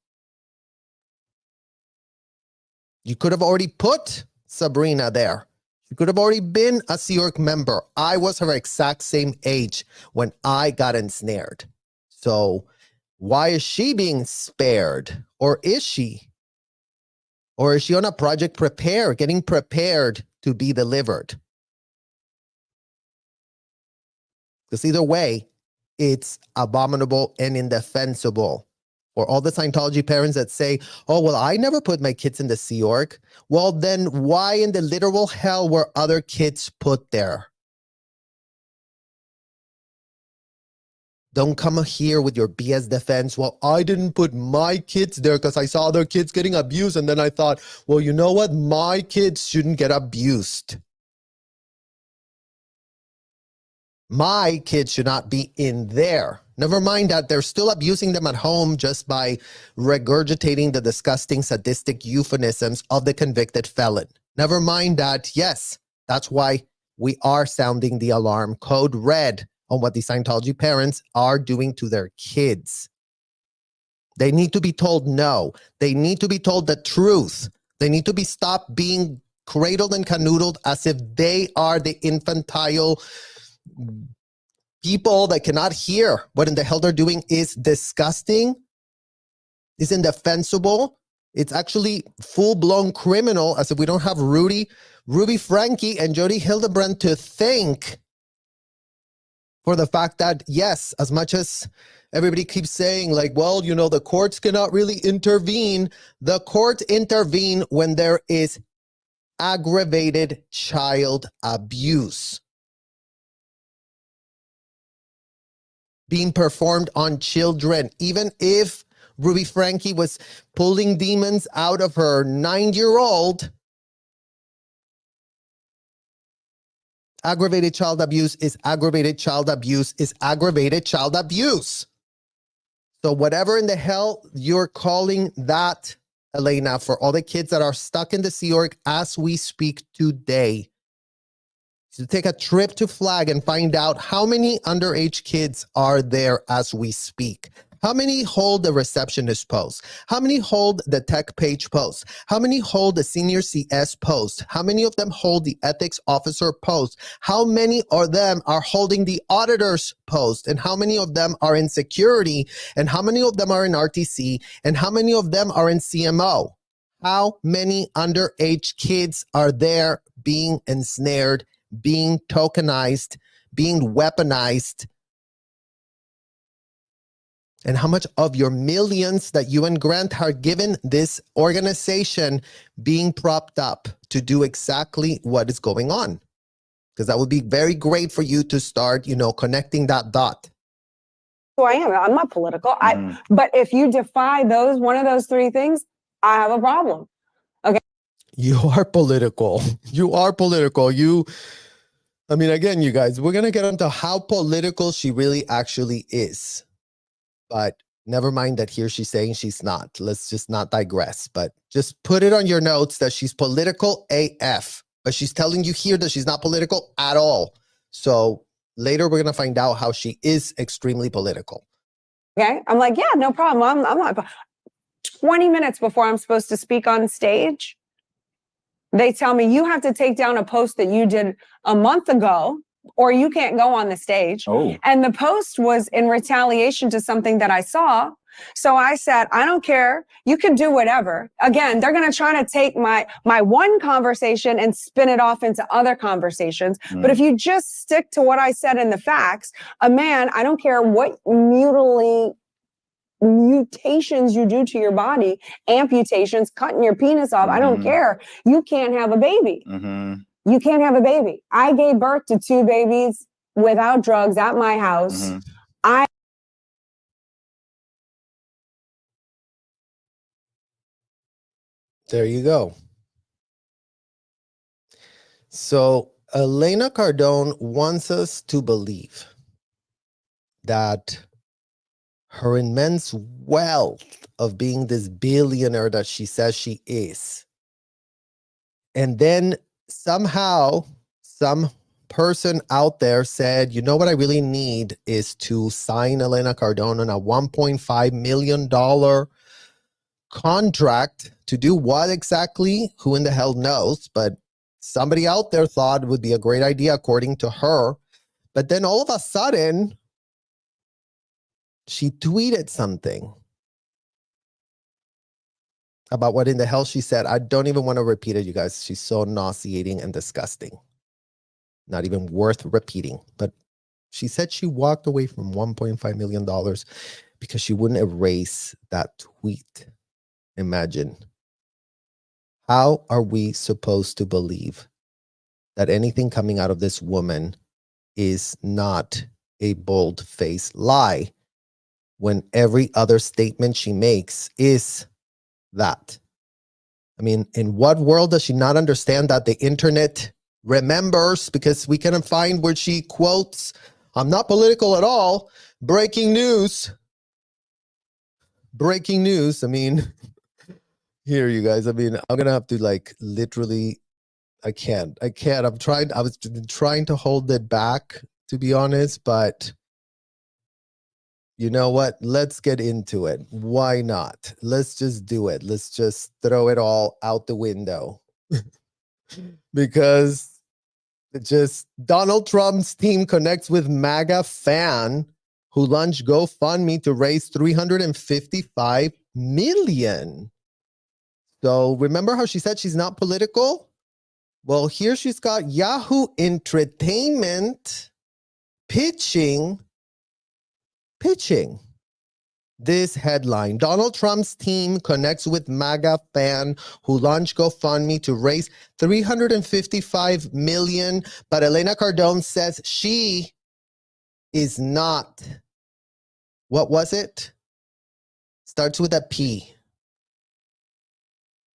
S1: You could have already put Sabrina there. She could have already been a Sea Org member. I was her exact same age when I got ensnared. So why is she being spared? Or is she? Or is she on a project prepare, getting prepared to be delivered? Because either way, it's abominable and indefensible. For all the Scientology parents that say, oh, well, I never put my kids in the Sea Org. Well, then why in the literal hell were other kids put there? Don't come here with your BS defense. Well, I didn't put my kids there because I saw other kids getting abused. And then I thought, well, you know what? My kids shouldn't get abused. My kids should not be in there. Never mind that they're still abusing them at home just by regurgitating the disgusting, sadistic euphemisms of the convicted felon. Never mind that, yes, that's why we are sounding the alarm, code red, on what the Scientology parents are doing to their kids. They need to be told no. They need to be told the truth. They need to be stopped being cradled and canoodled as if they are the infantile people that cannot hear what in the hell they're doing is disgusting, is indefensible. It's actually full-blown criminal, as if we don't have Ruby Franke and Jody Hildebrand to thank for the fact that, yes, as much as everybody keeps saying, like, well, you know, the courts cannot really intervene. The courts intervene when there is aggravated child abuse being performed on children. Even if Ruby Franke was pulling demons out of her 9-year-old, aggravated child abuse is aggravated child abuse is aggravated child abuse. So whatever in the hell you're calling that, Elena, for all the kids that are stuck in the Sea Org as we speak today, to take a trip to Flag and find out how many underage kids are there as we speak. How many hold the receptionist post? How many hold the tech page post? How many hold the senior CS post? How many of them hold the ethics officer post? How many of them are holding the auditor's post? And how many of them are in security? And how many of them are in RTC? And how many of them are in CMO? How many underage kids are there being ensnared, being tokenized, being weaponized? And how much of your millions that you and Grant are given this organization being propped up to do exactly what is going on? Because that would be very great for you to start, you know, connecting that dot.
S2: Who I am. I'm not political. But if you defy one of those three things, I have a problem. Okay.
S1: You are political. You are political. I mean, again, you guys, we're going to get into how political she really actually is. But never mind that here she's saying she's not. Let's just not digress. But just put it on your notes that she's political AF. But she's telling you here that she's not political at all. So later we're going to find out how she is extremely political.
S2: Okay. I'm like, yeah, no problem. I'm not. 20 minutes before I'm supposed to speak on stage, they tell me you have to take down a post that you did a month ago, or you can't go on the stage.
S3: Oh.
S2: And the post was in retaliation to something that I saw. So I said, I don't care. You can do whatever. Again, they're going to try to take my one conversation and spin it off into other conversations. But if you just stick to what I said in the facts, a man, I don't care what mutilely mutations you do to your body, amputations, cutting your penis off. I don't care. You can't have a baby. You can't have a baby. I gave birth to 2 babies without drugs at my house.
S1: There you go. So Elena Cardone wants us to believe that her immense wealth of being this billionaire that she says she is, and then somehow some person out there said, you know what I really need is to sign Elena Cardone on a $1.5 million contract to do what exactly? Who in the hell knows? But somebody out there thought it would be a great idea according to her. But then all of a sudden, she tweeted something about what in the hell she said. I don't even want to repeat it, you guys. She's so nauseating and disgusting. Not even worth repeating. But she said she walked away from $1.5 million because she wouldn't erase that tweet. Imagine. How are we supposed to believe that anything coming out of this woman is not a bold-faced lie when every other statement she makes is that? I mean, in what world does she not understand that the internet remembers? Because we can find where she quotes, I'm not political at all. Breaking news. Breaking news. I mean, here, you guys. I mean, I'm going to have to like literally, I can't. I was trying to hold it back, to be honest, but you know what? Let's get into it. Why not? Let's just do it. Let's just throw it all out the window. Because just Donald Trump's team connects with MAGA fan who launched GoFundMe to raise $355 million. So remember how she said she's not political? Well, here she's got Yahoo Entertainment pitching this headline. Donald Trump's team connects with MAGA fan who launched GoFundMe to raise $355 million, but Elena Cardone says she is not. What was it? Starts with a P.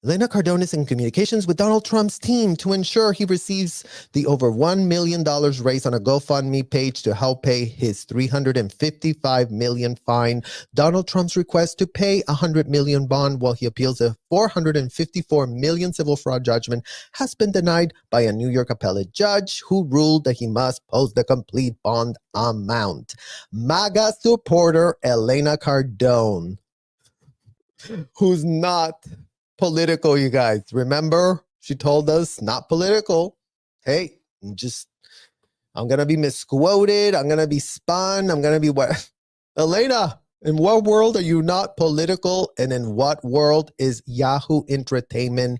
S1: Elena Cardone is in communications with Donald Trump's team to ensure he receives the over $1 million raised on a GoFundMe page to help pay his $355 million fine. Donald Trump's request to pay $100 million bond while he appeals a $454 million civil fraud judgment has been denied by a New York appellate judge who ruled that he must post the complete bond amount. MAGA supporter Elena Cardone, who's not political, you guys. Remember, she told us not political. Hey, I'm going to be misquoted. I'm going to be spun. I'm going to be what? Elena, in what world are you not political? And in what world is Yahoo Entertainment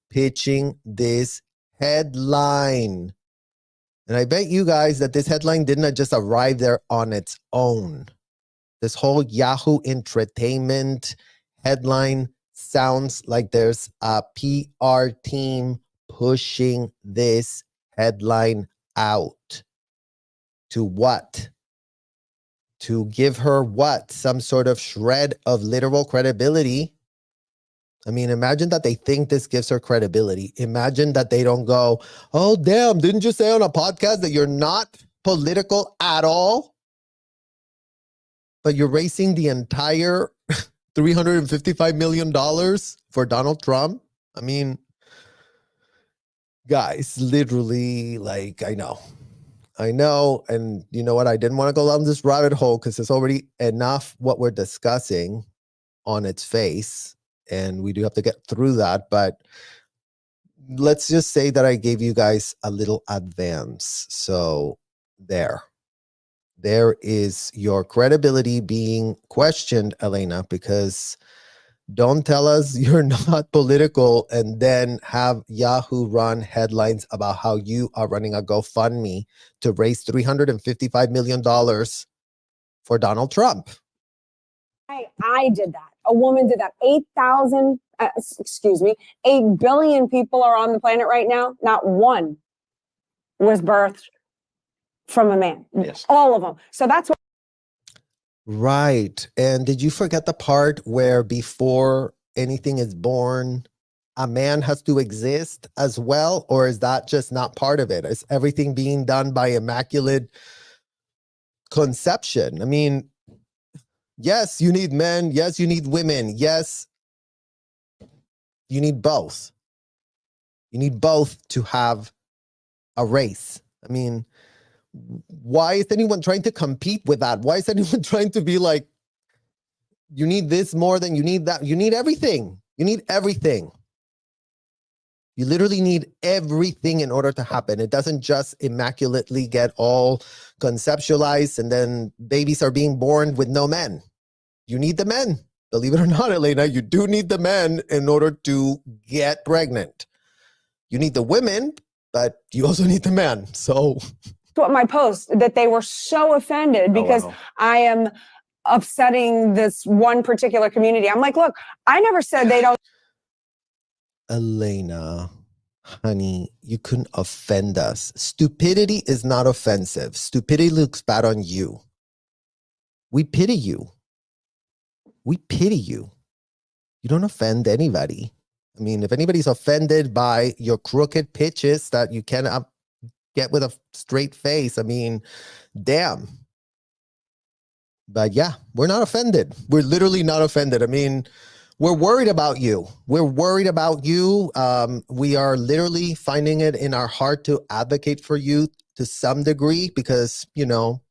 S1: pitching this headline? And I bet you guys that this headline didn't just arrive there on its own. This whole Yahoo Entertainment headline sounds like there's a PR team pushing this headline out. To what? To give her what? Some sort of shred of literal credibility. I mean, imagine that they think this gives her credibility. Imagine that they don't go, oh, damn, didn't you say on a podcast that you're not political at all? But you're raising the entire $355 million for Donald Trump? I mean, guys, literally, like, I know. And you know what? I didn't want to go down this rabbit hole because it's already enough what we're discussing on its face. And we do have to get through that. But let's just say that I gave you guys a little advance. So there is your credibility being questioned, Elena, because don't tell us you're not political and then have Yahoo run headlines about how you are running a GoFundMe to raise $355 million for Donald Trump.
S2: I did that. A woman did that. 8 billion people are on the planet right now. Not one was birthed from a man.
S3: Yes.
S2: All of them. So that's what.
S1: Right. And did you forget the part where before anything is born, a man has to exist as well? Or is that just not part of it? Is everything being done by immaculate conception? I mean, yes, you need men. Yes, you need women. Yes, you need both. You need both to have a race. I mean, why is anyone trying to compete with that? Why is anyone trying to be like, you need this more than you need that? You need everything. You need everything. You literally need everything in order to happen. It doesn't just immaculately get all conceptualized and then babies are being born with no men. You need the men. Believe it or not, Elena, you do need the men in order to get pregnant. You need the women, but you also need the men. So
S2: What my post, that they were so offended because I am upsetting this one particular community. I'm like, look, I never said they don't.
S1: Elena, honey, you couldn't offend us. Stupidity is not offensive. Stupidity looks bad on you. We pity you. We pity you. You don't offend anybody. I mean, if anybody's offended by your crooked pitches that you cannot get with a straight face, I mean, damn. But yeah, we're not offended. We're literally not offended. I mean, we're worried about you. We're worried about you. We are literally finding it in our heart to advocate for you to some degree because, you know,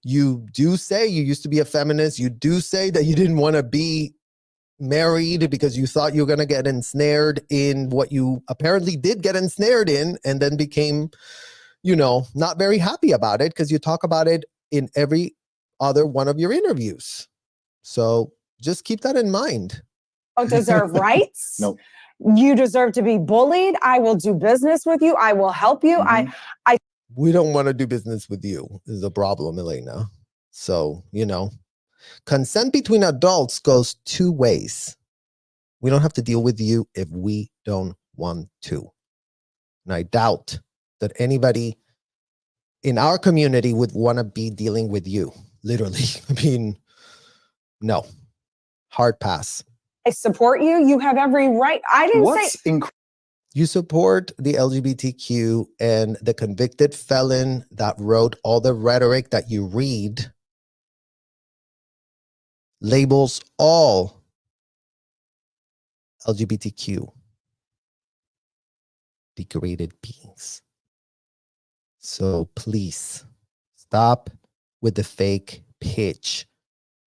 S1: you do say you used to be a feminist. You do say that you didn't want to be married because you thought you were going to get ensnared in what you apparently did get ensnared in and then became, you know, not very happy about it because you talk about it in every other one of your interviews. So just keep that in mind.
S2: Don't deserve rights.
S3: Nope.
S2: You deserve to be bullied. I will do business with you. I will help you.
S1: We don't want to do business with you is the problem, Elena. So, you know, consent between adults goes two ways. We don't have to deal with you if we don't want to. And I doubt that anybody in our community would want to be dealing with you. Literally. I mean, no. Hard pass.
S2: I support you. You have every right. I didn't say.
S1: You support the LGBTQ and the convicted felon that wrote all the rhetoric that you read labels all LGBTQ degraded beings. So please stop with the fake pitch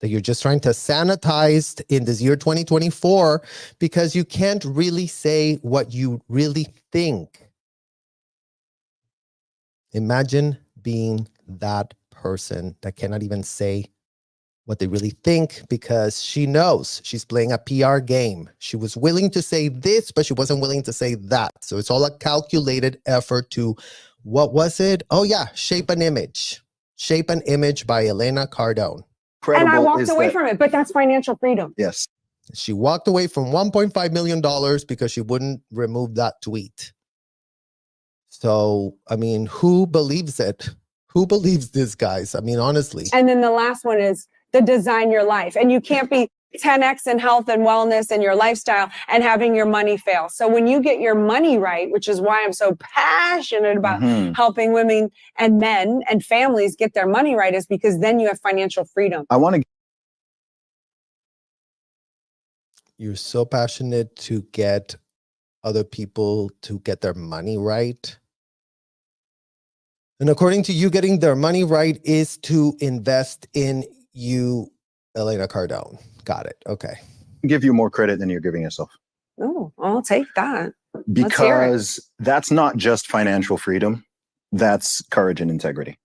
S1: that you're just trying to sanitize in this year 2024 because you can't really say what you really think. Imagine being that person that cannot even say what they really think because she knows she's playing a PR game. She was willing to say this, but she wasn't willing to say that. So it's all a calculated effort to, what was it? Oh yeah, Shape an Image. Shape an Image by Elena Cardone.
S2: And I walked away from it, but that's financial freedom.
S3: Yes.
S1: She walked away from $1.5 million because she wouldn't remove that tweet. So, I mean, who believes it? Who believes this, guys? I mean, honestly.
S2: And then the last one is the design your life. And you can't be 10x in health and wellness and your lifestyle and having your money fail. So when you get your money right, which is why I'm so passionate about helping women and men and families get their money right, is because then you have financial freedom.
S1: You're so passionate to get other people to get their money right. And according to you, getting their money right is to invest in you, Elena Cardone. Got it. Okay.
S3: Give you more credit than you're giving yourself.
S2: Oh, I'll take that.
S3: Because that's not just financial freedom. That's courage and integrity.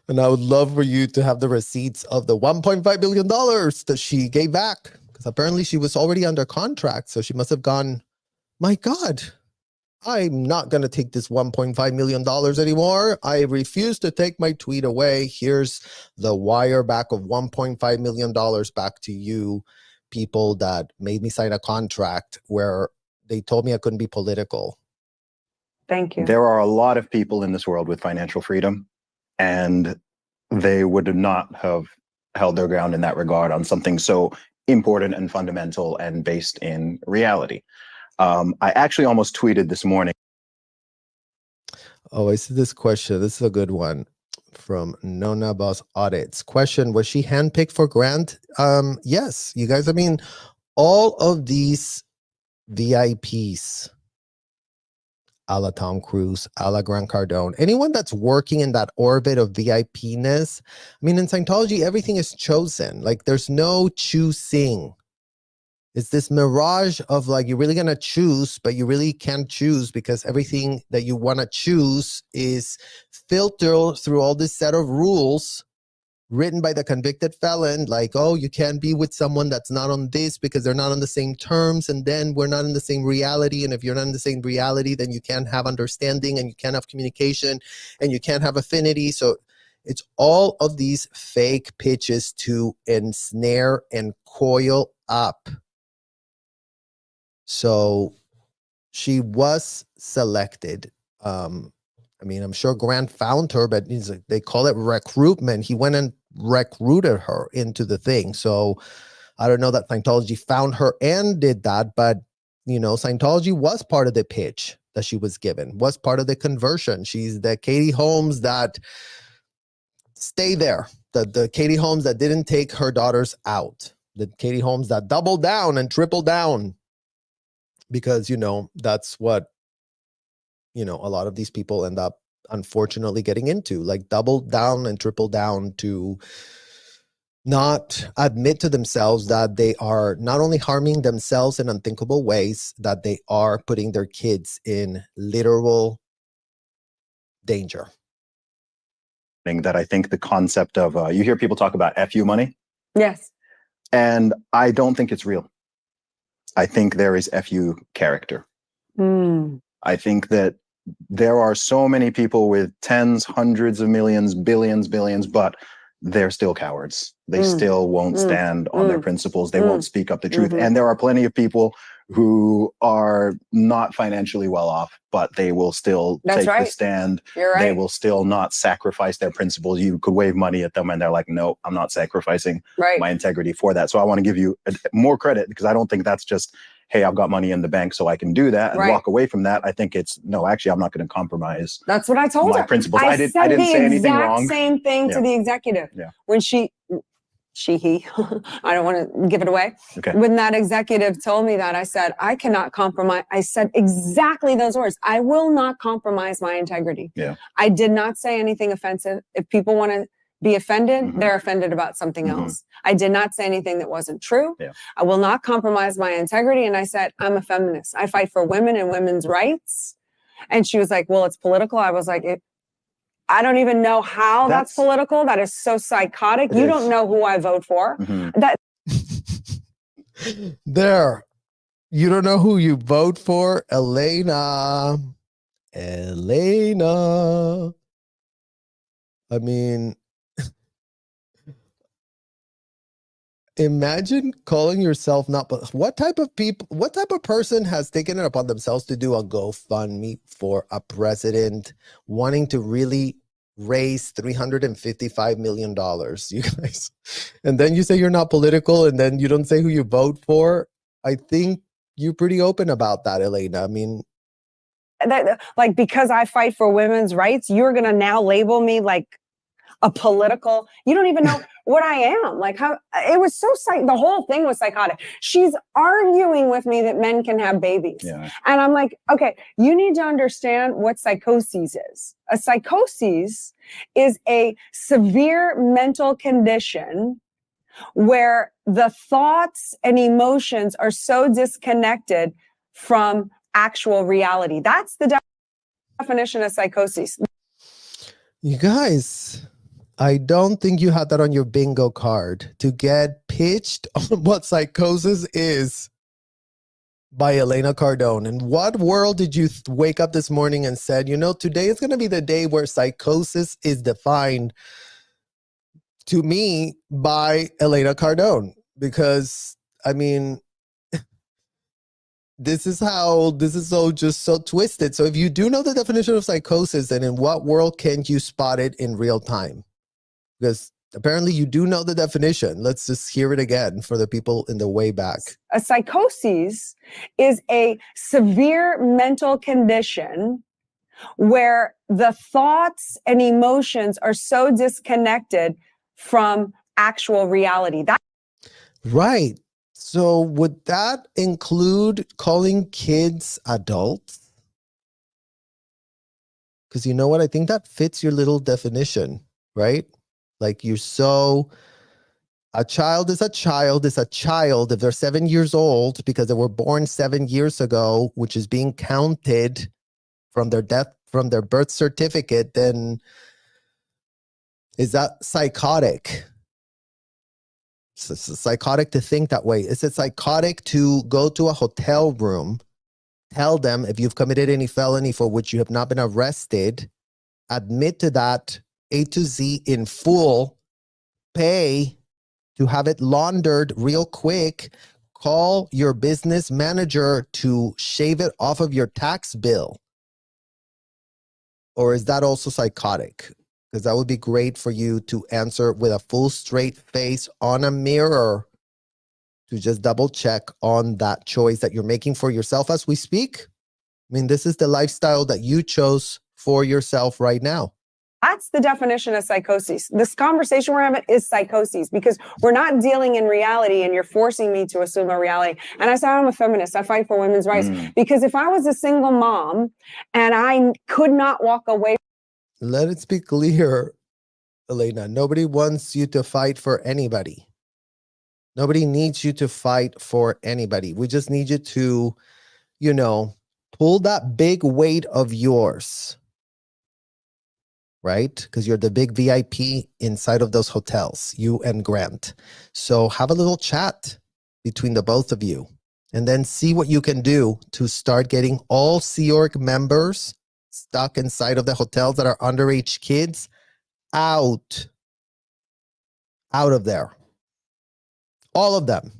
S1: And I would love for you to have the receipts of the $1.5 billion that she gave back. Because apparently she was already under contract. So she must have gone, my God, I'm not going to take this $1.5 million anymore. I refuse to take my tweet away. Here's the wire back of $1.5 million back to you, people that made me sign a contract where they told me I couldn't be political.
S2: Thank you.
S3: There are a lot of people in this world with financial freedom, and they would not have held their ground in that regard on something so important and fundamental and based in reality. I actually almost tweeted this morning.
S1: Oh, I see this question. This is a good one from Nona Boss Audits. Question, was she handpicked for grant? Yes, you guys, I mean, all of these VIPs, a la Tom Cruise, a la Grant Cardone, anyone that's working in that orbit of VIP-ness, I mean, in Scientology, everything is chosen. Like, there's no choosing. It's this mirage of like, you're really going to choose, but you really can't choose because everything that you want to choose is filtered through all this set of rules written by the convicted felon. Like, oh, you can't be with someone that's not on this because they're not on the same terms. And then we're not in the same reality. And if you're not in the same reality, then you can't have understanding and you can't have communication and you can't have affinity. So it's all of these fake pitches to ensnare and coil up. So she was selected. I mean, I'm sure Grant found her, but they call it recruitment. He went and recruited her into the thing. So I don't know that Scientology found her and did that, but you know, Scientology was part of the pitch that she was given, was part of the conversion. She's the Katie Holmes that stay there, the Katie Holmes that didn't take her daughters out, the Katie Holmes that doubled down and tripled down. Because, you know, that's what, you know, a lot of these people end up unfortunately getting into, like double down and triple down to not admit to themselves that they are not only harming themselves in unthinkable ways, that they are putting their kids in literal danger.
S3: That I think the concept of, you hear people talk about FU money.
S2: Yes.
S3: And I don't think it's real. I think there is FU character. I think that there are so many people with tens, hundreds of millions, billions, but they're still cowards. They still won't stand on their principles. They won't speak up the truth. And there are plenty of people who are not financially well off, but they will still take the stand.
S2: You're right.
S3: They will still not sacrifice their principles. You could wave money at them and they're like, no, I'm not sacrificing my integrity for that. So I want to give you more credit, because I don't think that's just, hey, I've got money in the bank so I can do that and walk away from that. I think it's, no, actually, I'm not going to compromise.
S2: That's what I told her.
S3: My principles. I didn't say anything wrong.
S2: Same thing to the executive. When he, I don't want to give it away.
S3: Okay.
S2: When that executive told me that, I said, I cannot compromise. I said exactly those words. I will not compromise my integrity.
S3: Yeah.
S2: I did not say anything offensive. If people want to be offended, they're offended about something else. I did not say anything that wasn't true.
S3: Yeah.
S2: I will not compromise my integrity. And I said, I'm a feminist. I fight for women and women's rights. And she was like, well, it's political. I was like, I don't even know how that's political. That is so psychotic. You don't know who I vote for.
S1: There. You don't know who you vote for? Elena. I mean, imagine calling yourself not, but what type of person has taken it upon themselves to do a GoFundMe for a president wanting to really raise $355 million, you guys? And then you say you're not political and then you don't say who you vote for. I think you're pretty open about that, Elena. I mean,
S2: like, because I fight for women's rights, you're going to now label me like a political, you don't even know what I am. Like, how it was so the whole thing was psychotic. She's arguing with me that men can have babies.
S3: Yeah.
S2: And I'm like, okay, you need to understand what psychosis is. A psychosis is a severe mental condition where the thoughts and emotions are so disconnected from actual reality. That's the definition of psychosis.
S1: You guys, I don't think you had that on your bingo card to get pitched on what psychosis is. by Elena Cardone. In what world did you wake up this morning and said, you know, today is going to be the day where psychosis is defined to me by Elena Cardone? Because, I mean, this is so twisted. So if you do know the definition of psychosis, then in what world can you spot it in real time? Because apparently you do know the definition. Let's just hear it again for the people in the way back.
S2: A psychosis is a severe mental condition where the thoughts and emotions are so disconnected from actual reality.
S1: Right. So would that include calling kids adults? Because you know what? I think that fits your little definition, right? Like a child is a child is a child if they're 7 years old because they were born 7 years ago, which is being counted from their death, from their birth certificate, then is that psychotic? It's psychotic to think that way. Is it psychotic to go to a hotel room, tell them if you've committed any felony for which you have not been arrested, admit to that A to Z in full, pay to have it laundered real quick, call your business manager to shave it off of your tax bill? Or is that also psychotic? Because that would be great for you to answer with a full straight face on a mirror to just double check on that choice that you're making for yourself as we speak. I mean, this is the lifestyle that you chose for yourself right now.
S2: That's the definition of psychosis. This conversation we're having is psychosis because we're not dealing in reality and you're forcing me to assume a reality. And I say I'm a feminist. I fight for women's rights because if I was a single mom and I could not walk away.
S1: Let it be clear, Elena, nobody wants you to fight for anybody. Nobody needs you to fight for anybody. We just need you to, you know, pull that big weight of yours, right? Because you're the big VIP inside of those hotels, you and Grant. So have a little chat between the both of you and then see what you can do to start getting all Sea Org members stuck inside of the hotels that are underage kids out of there. All of them.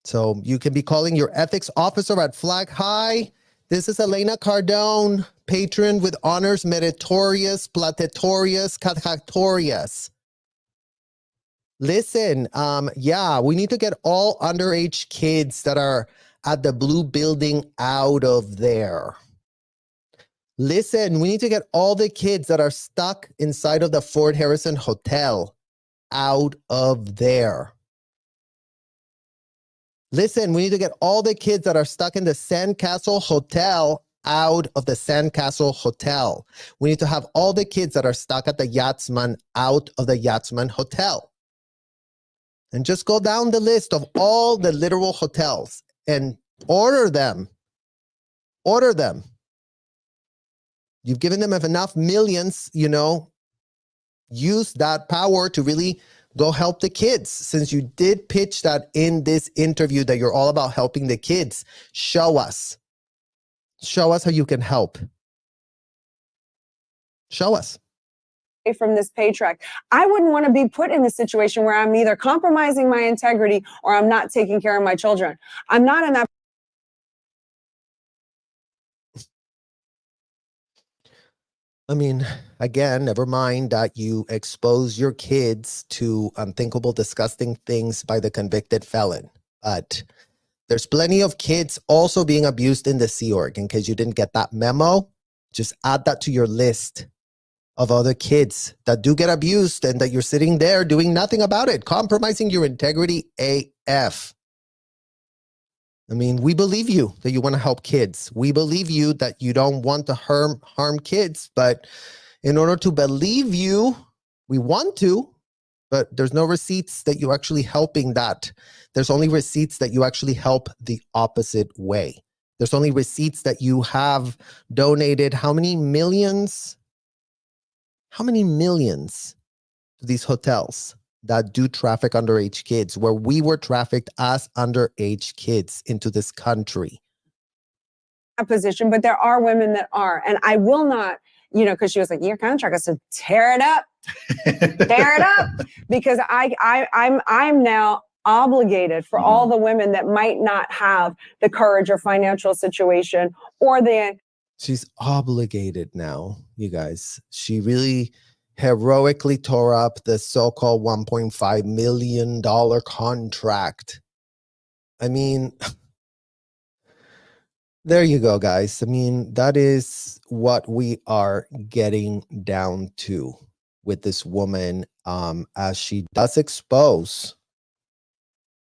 S1: So you can be calling your ethics officer at Flag High. This is Elena Cardone, patron with honors meritorious, platetorious, catatorious. Listen, yeah, we need to get all underage kids that are at the blue building out of there. Listen, we need to get all the kids that are stuck inside of the Fort Harrison Hotel out of there. Listen, we need to get all the kids that are stuck in the Sandcastle Hotel out of the Sandcastle Hotel. We need to have all the kids that are stuck at the Yachtsman out of the Yachtsman Hotel. And just go down the list of all the literal hotels and order them. Order them. You've given them enough millions, you know, use that power to really go help the kids. Since you did pitch that in this interview that you're all about helping the kids, show us. Show us how you can help. Show us.
S2: From this pay track, I wouldn't want to be put in a situation where I'm either compromising my integrity or I'm not taking care of my children. I'm not in that.
S1: I mean, again, never mind that you expose your kids to unthinkable, disgusting things by the convicted felon. But there's plenty of kids also being abused in the Sea Org. In case you didn't get that memo, just add that to your list of other kids that do get abused and that you're sitting there doing nothing about it, compromising your integrity AF. I mean, we believe you that you want to help kids. We believe you that you don't want to harm kids. But in order to believe you, we want to, but there's no receipts that you're actually helping that. There's only receipts that you actually help the opposite way. There's only receipts that you have donated how many millions? How many millions to these hotels? that do traffic underage kids, where we were trafficked as underage kids into this country.
S2: Position, but there are women that are, and I will not, because she was like, your contract is to tear it up, tear it up, because I'm now obligated for all the women that might not have the courage or financial situation or
S1: she's obligated now, you guys. She really heroically tore up the so-called $1.5 million contract. I mean, there you go, guys. I mean, that is what we are getting down to with this woman, as she does expose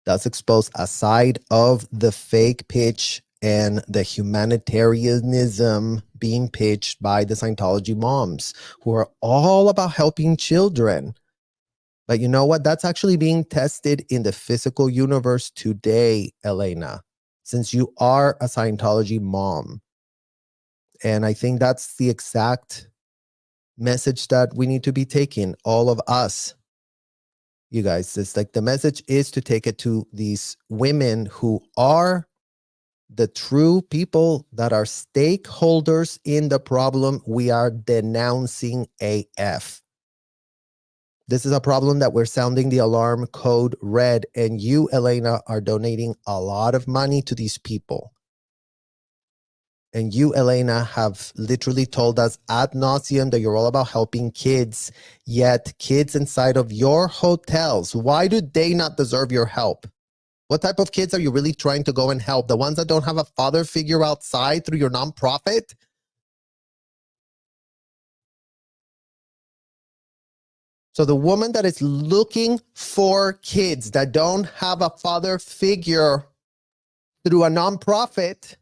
S1: a side of the fake pitch and the humanitarianism being pitched by the Scientology moms, who are all about helping children. But you know what? That's actually being tested in the physical universe today, Elena, since you are a Scientology mom. And I think that's the exact message that we need to be taking, all of us. You guys, it's like the message is to take it to these women who are the true people that are stakeholders in the problem we are denouncing AF. This is a problem that we're sounding the alarm code red, and you, Elena, are donating a lot of money to these people. And you, Elena, have literally told us ad nauseum that you're all about helping kids, yet kids inside of your hotels, why do they not deserve your help? What type of kids are you really trying to go and help? The ones that don't have a father figure outside through your nonprofit? So the woman that is looking for kids that don't have a father figure through a nonprofit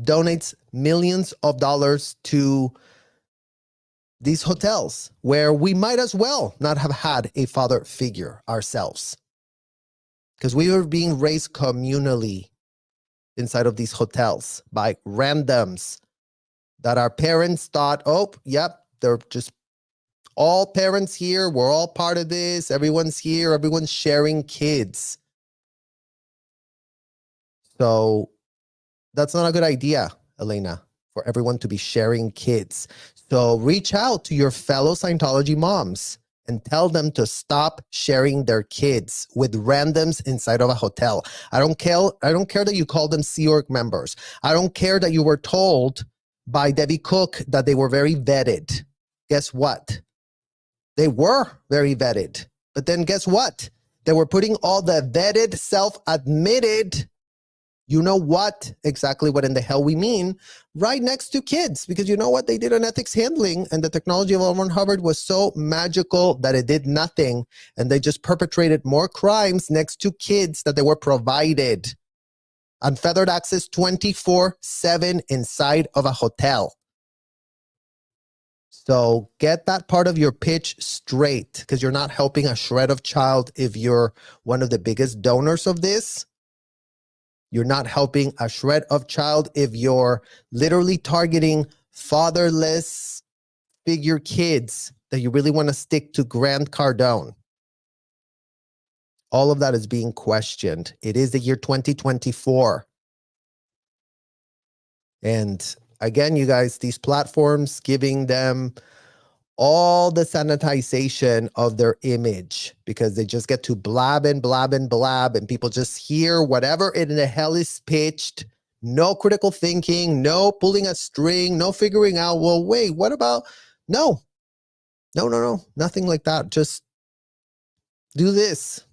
S1: donates millions of dollars to these hotels where we might as well not have had a father figure ourselves, because we were being raised communally inside of these hotels by randoms that our parents thought, oh, yep, they're just all parents here. We're all part of this. Everyone's here. Everyone's sharing kids. So that's not a good idea, Elena, for everyone to be sharing kids. So reach out to your fellow Scientology moms and tell them to stop sharing their kids with randoms inside of a hotel. I don't care that you call them Sea Org members. I don't care that you were told by Debbie Cook that they were very vetted. Guess what? They were very vetted. But then guess what? They were putting all the vetted, self-admitted, you know what, exactly what in the hell we mean, right next to kids. Because you know what? They did an ethics handling, and the technology of L. Ron Hubbard was so magical that it did nothing. And they just perpetrated more crimes next to kids that they were provided unfettered access 24/7 inside of a hotel. So get that part of your pitch straight, because you're not helping a shred of child if you're one of the biggest donors of this. You're not helping a shred of child if you're literally targeting fatherless figure kids that you really want to stick to Grant Cardone. All of that is being questioned. It is the year 2024. And again, you guys, these platforms giving them all the sanitization of their image, because they just get to blab and blab and blab, and people just hear whatever in the hell is pitched. No critical thinking, no pulling a string, no figuring out, well, wait, what about? No, nothing like that. Just do this.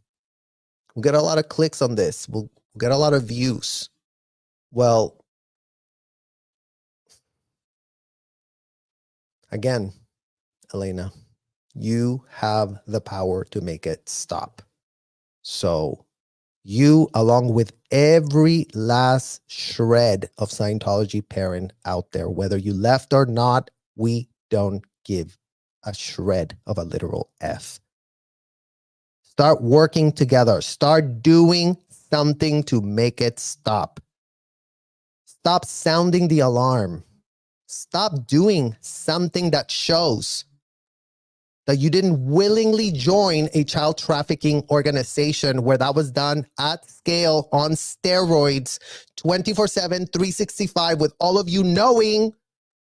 S1: We'll get a lot of clicks on this. We'll get a lot of views. Well, again, Elena, you have the power to make it stop. So you, along with every last shred of Scientology parent out there, whether you left or not, we don't give a shred of a literal F. Start working together. Start doing something to make it stop. Stop sounding the alarm. Stop doing something that shows. that you didn't willingly join a child trafficking organization where that was done at scale on steroids 24/7, 365, with all of you knowing,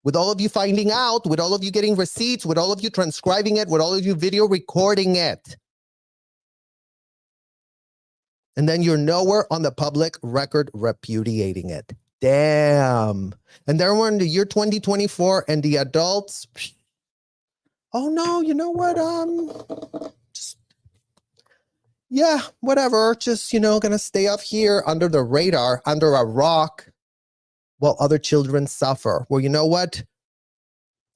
S1: with all of you finding out, with all of you getting receipts, with all of you transcribing it, with all of you video recording it. And then you're nowhere on the public record repudiating it. Damn. And then we're in the year 2024 and the adults, oh no, you know what? Yeah, whatever. Just, gonna stay up here under the radar, under a rock, while other children suffer. Well, you know what?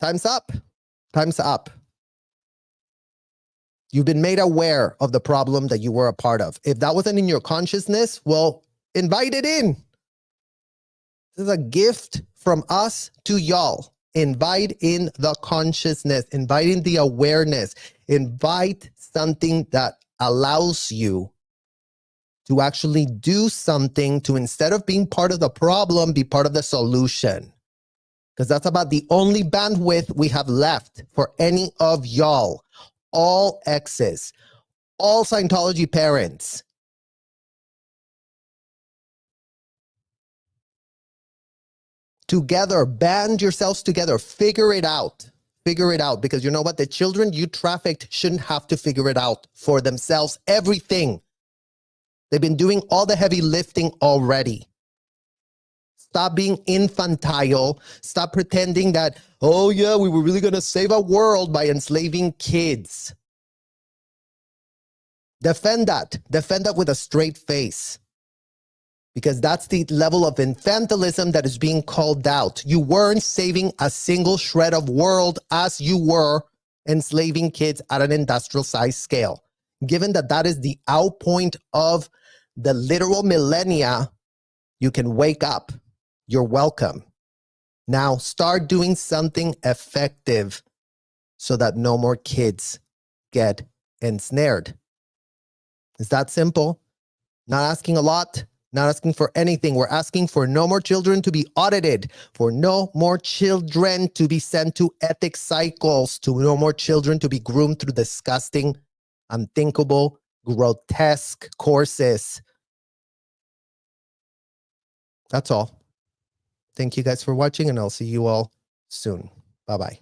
S1: Time's up. Time's up. You've been made aware of the problem that you were a part of. If that wasn't in your consciousness, well, invite it in. This is a gift from us to y'all. Invite in the consciousness, invite in the awareness, invite something that allows you to actually do something to, instead of being part of the problem, be part of the solution. Because that's about the only bandwidth we have left for any of y'all. All exes, all Scientology parents. Together, band yourselves together, figure it out. Figure it out, because you know what? The children you trafficked shouldn't have to figure it out for themselves. Everything. They've been doing all the heavy lifting already. Stop being infantile. Stop pretending that, oh yeah, we were really going to save a world by enslaving kids. Defend that. Defend that with a straight face. Because that's the level of infantilism that is being called out. You weren't saving a single shred of world as you were enslaving kids at an industrial size scale. Given that that is the outpoint of the literal millennia, you can wake up. You're welcome. Now start doing something effective so that no more kids get ensnared. It's that simple. Not asking a lot. Not asking for anything. We're asking for no more children to be audited, for no more children to be sent to ethics cycles, to no more children to be groomed through disgusting, unthinkable, grotesque courses. That's all. Thank you guys for watching, and I'll see you all soon. Bye-bye.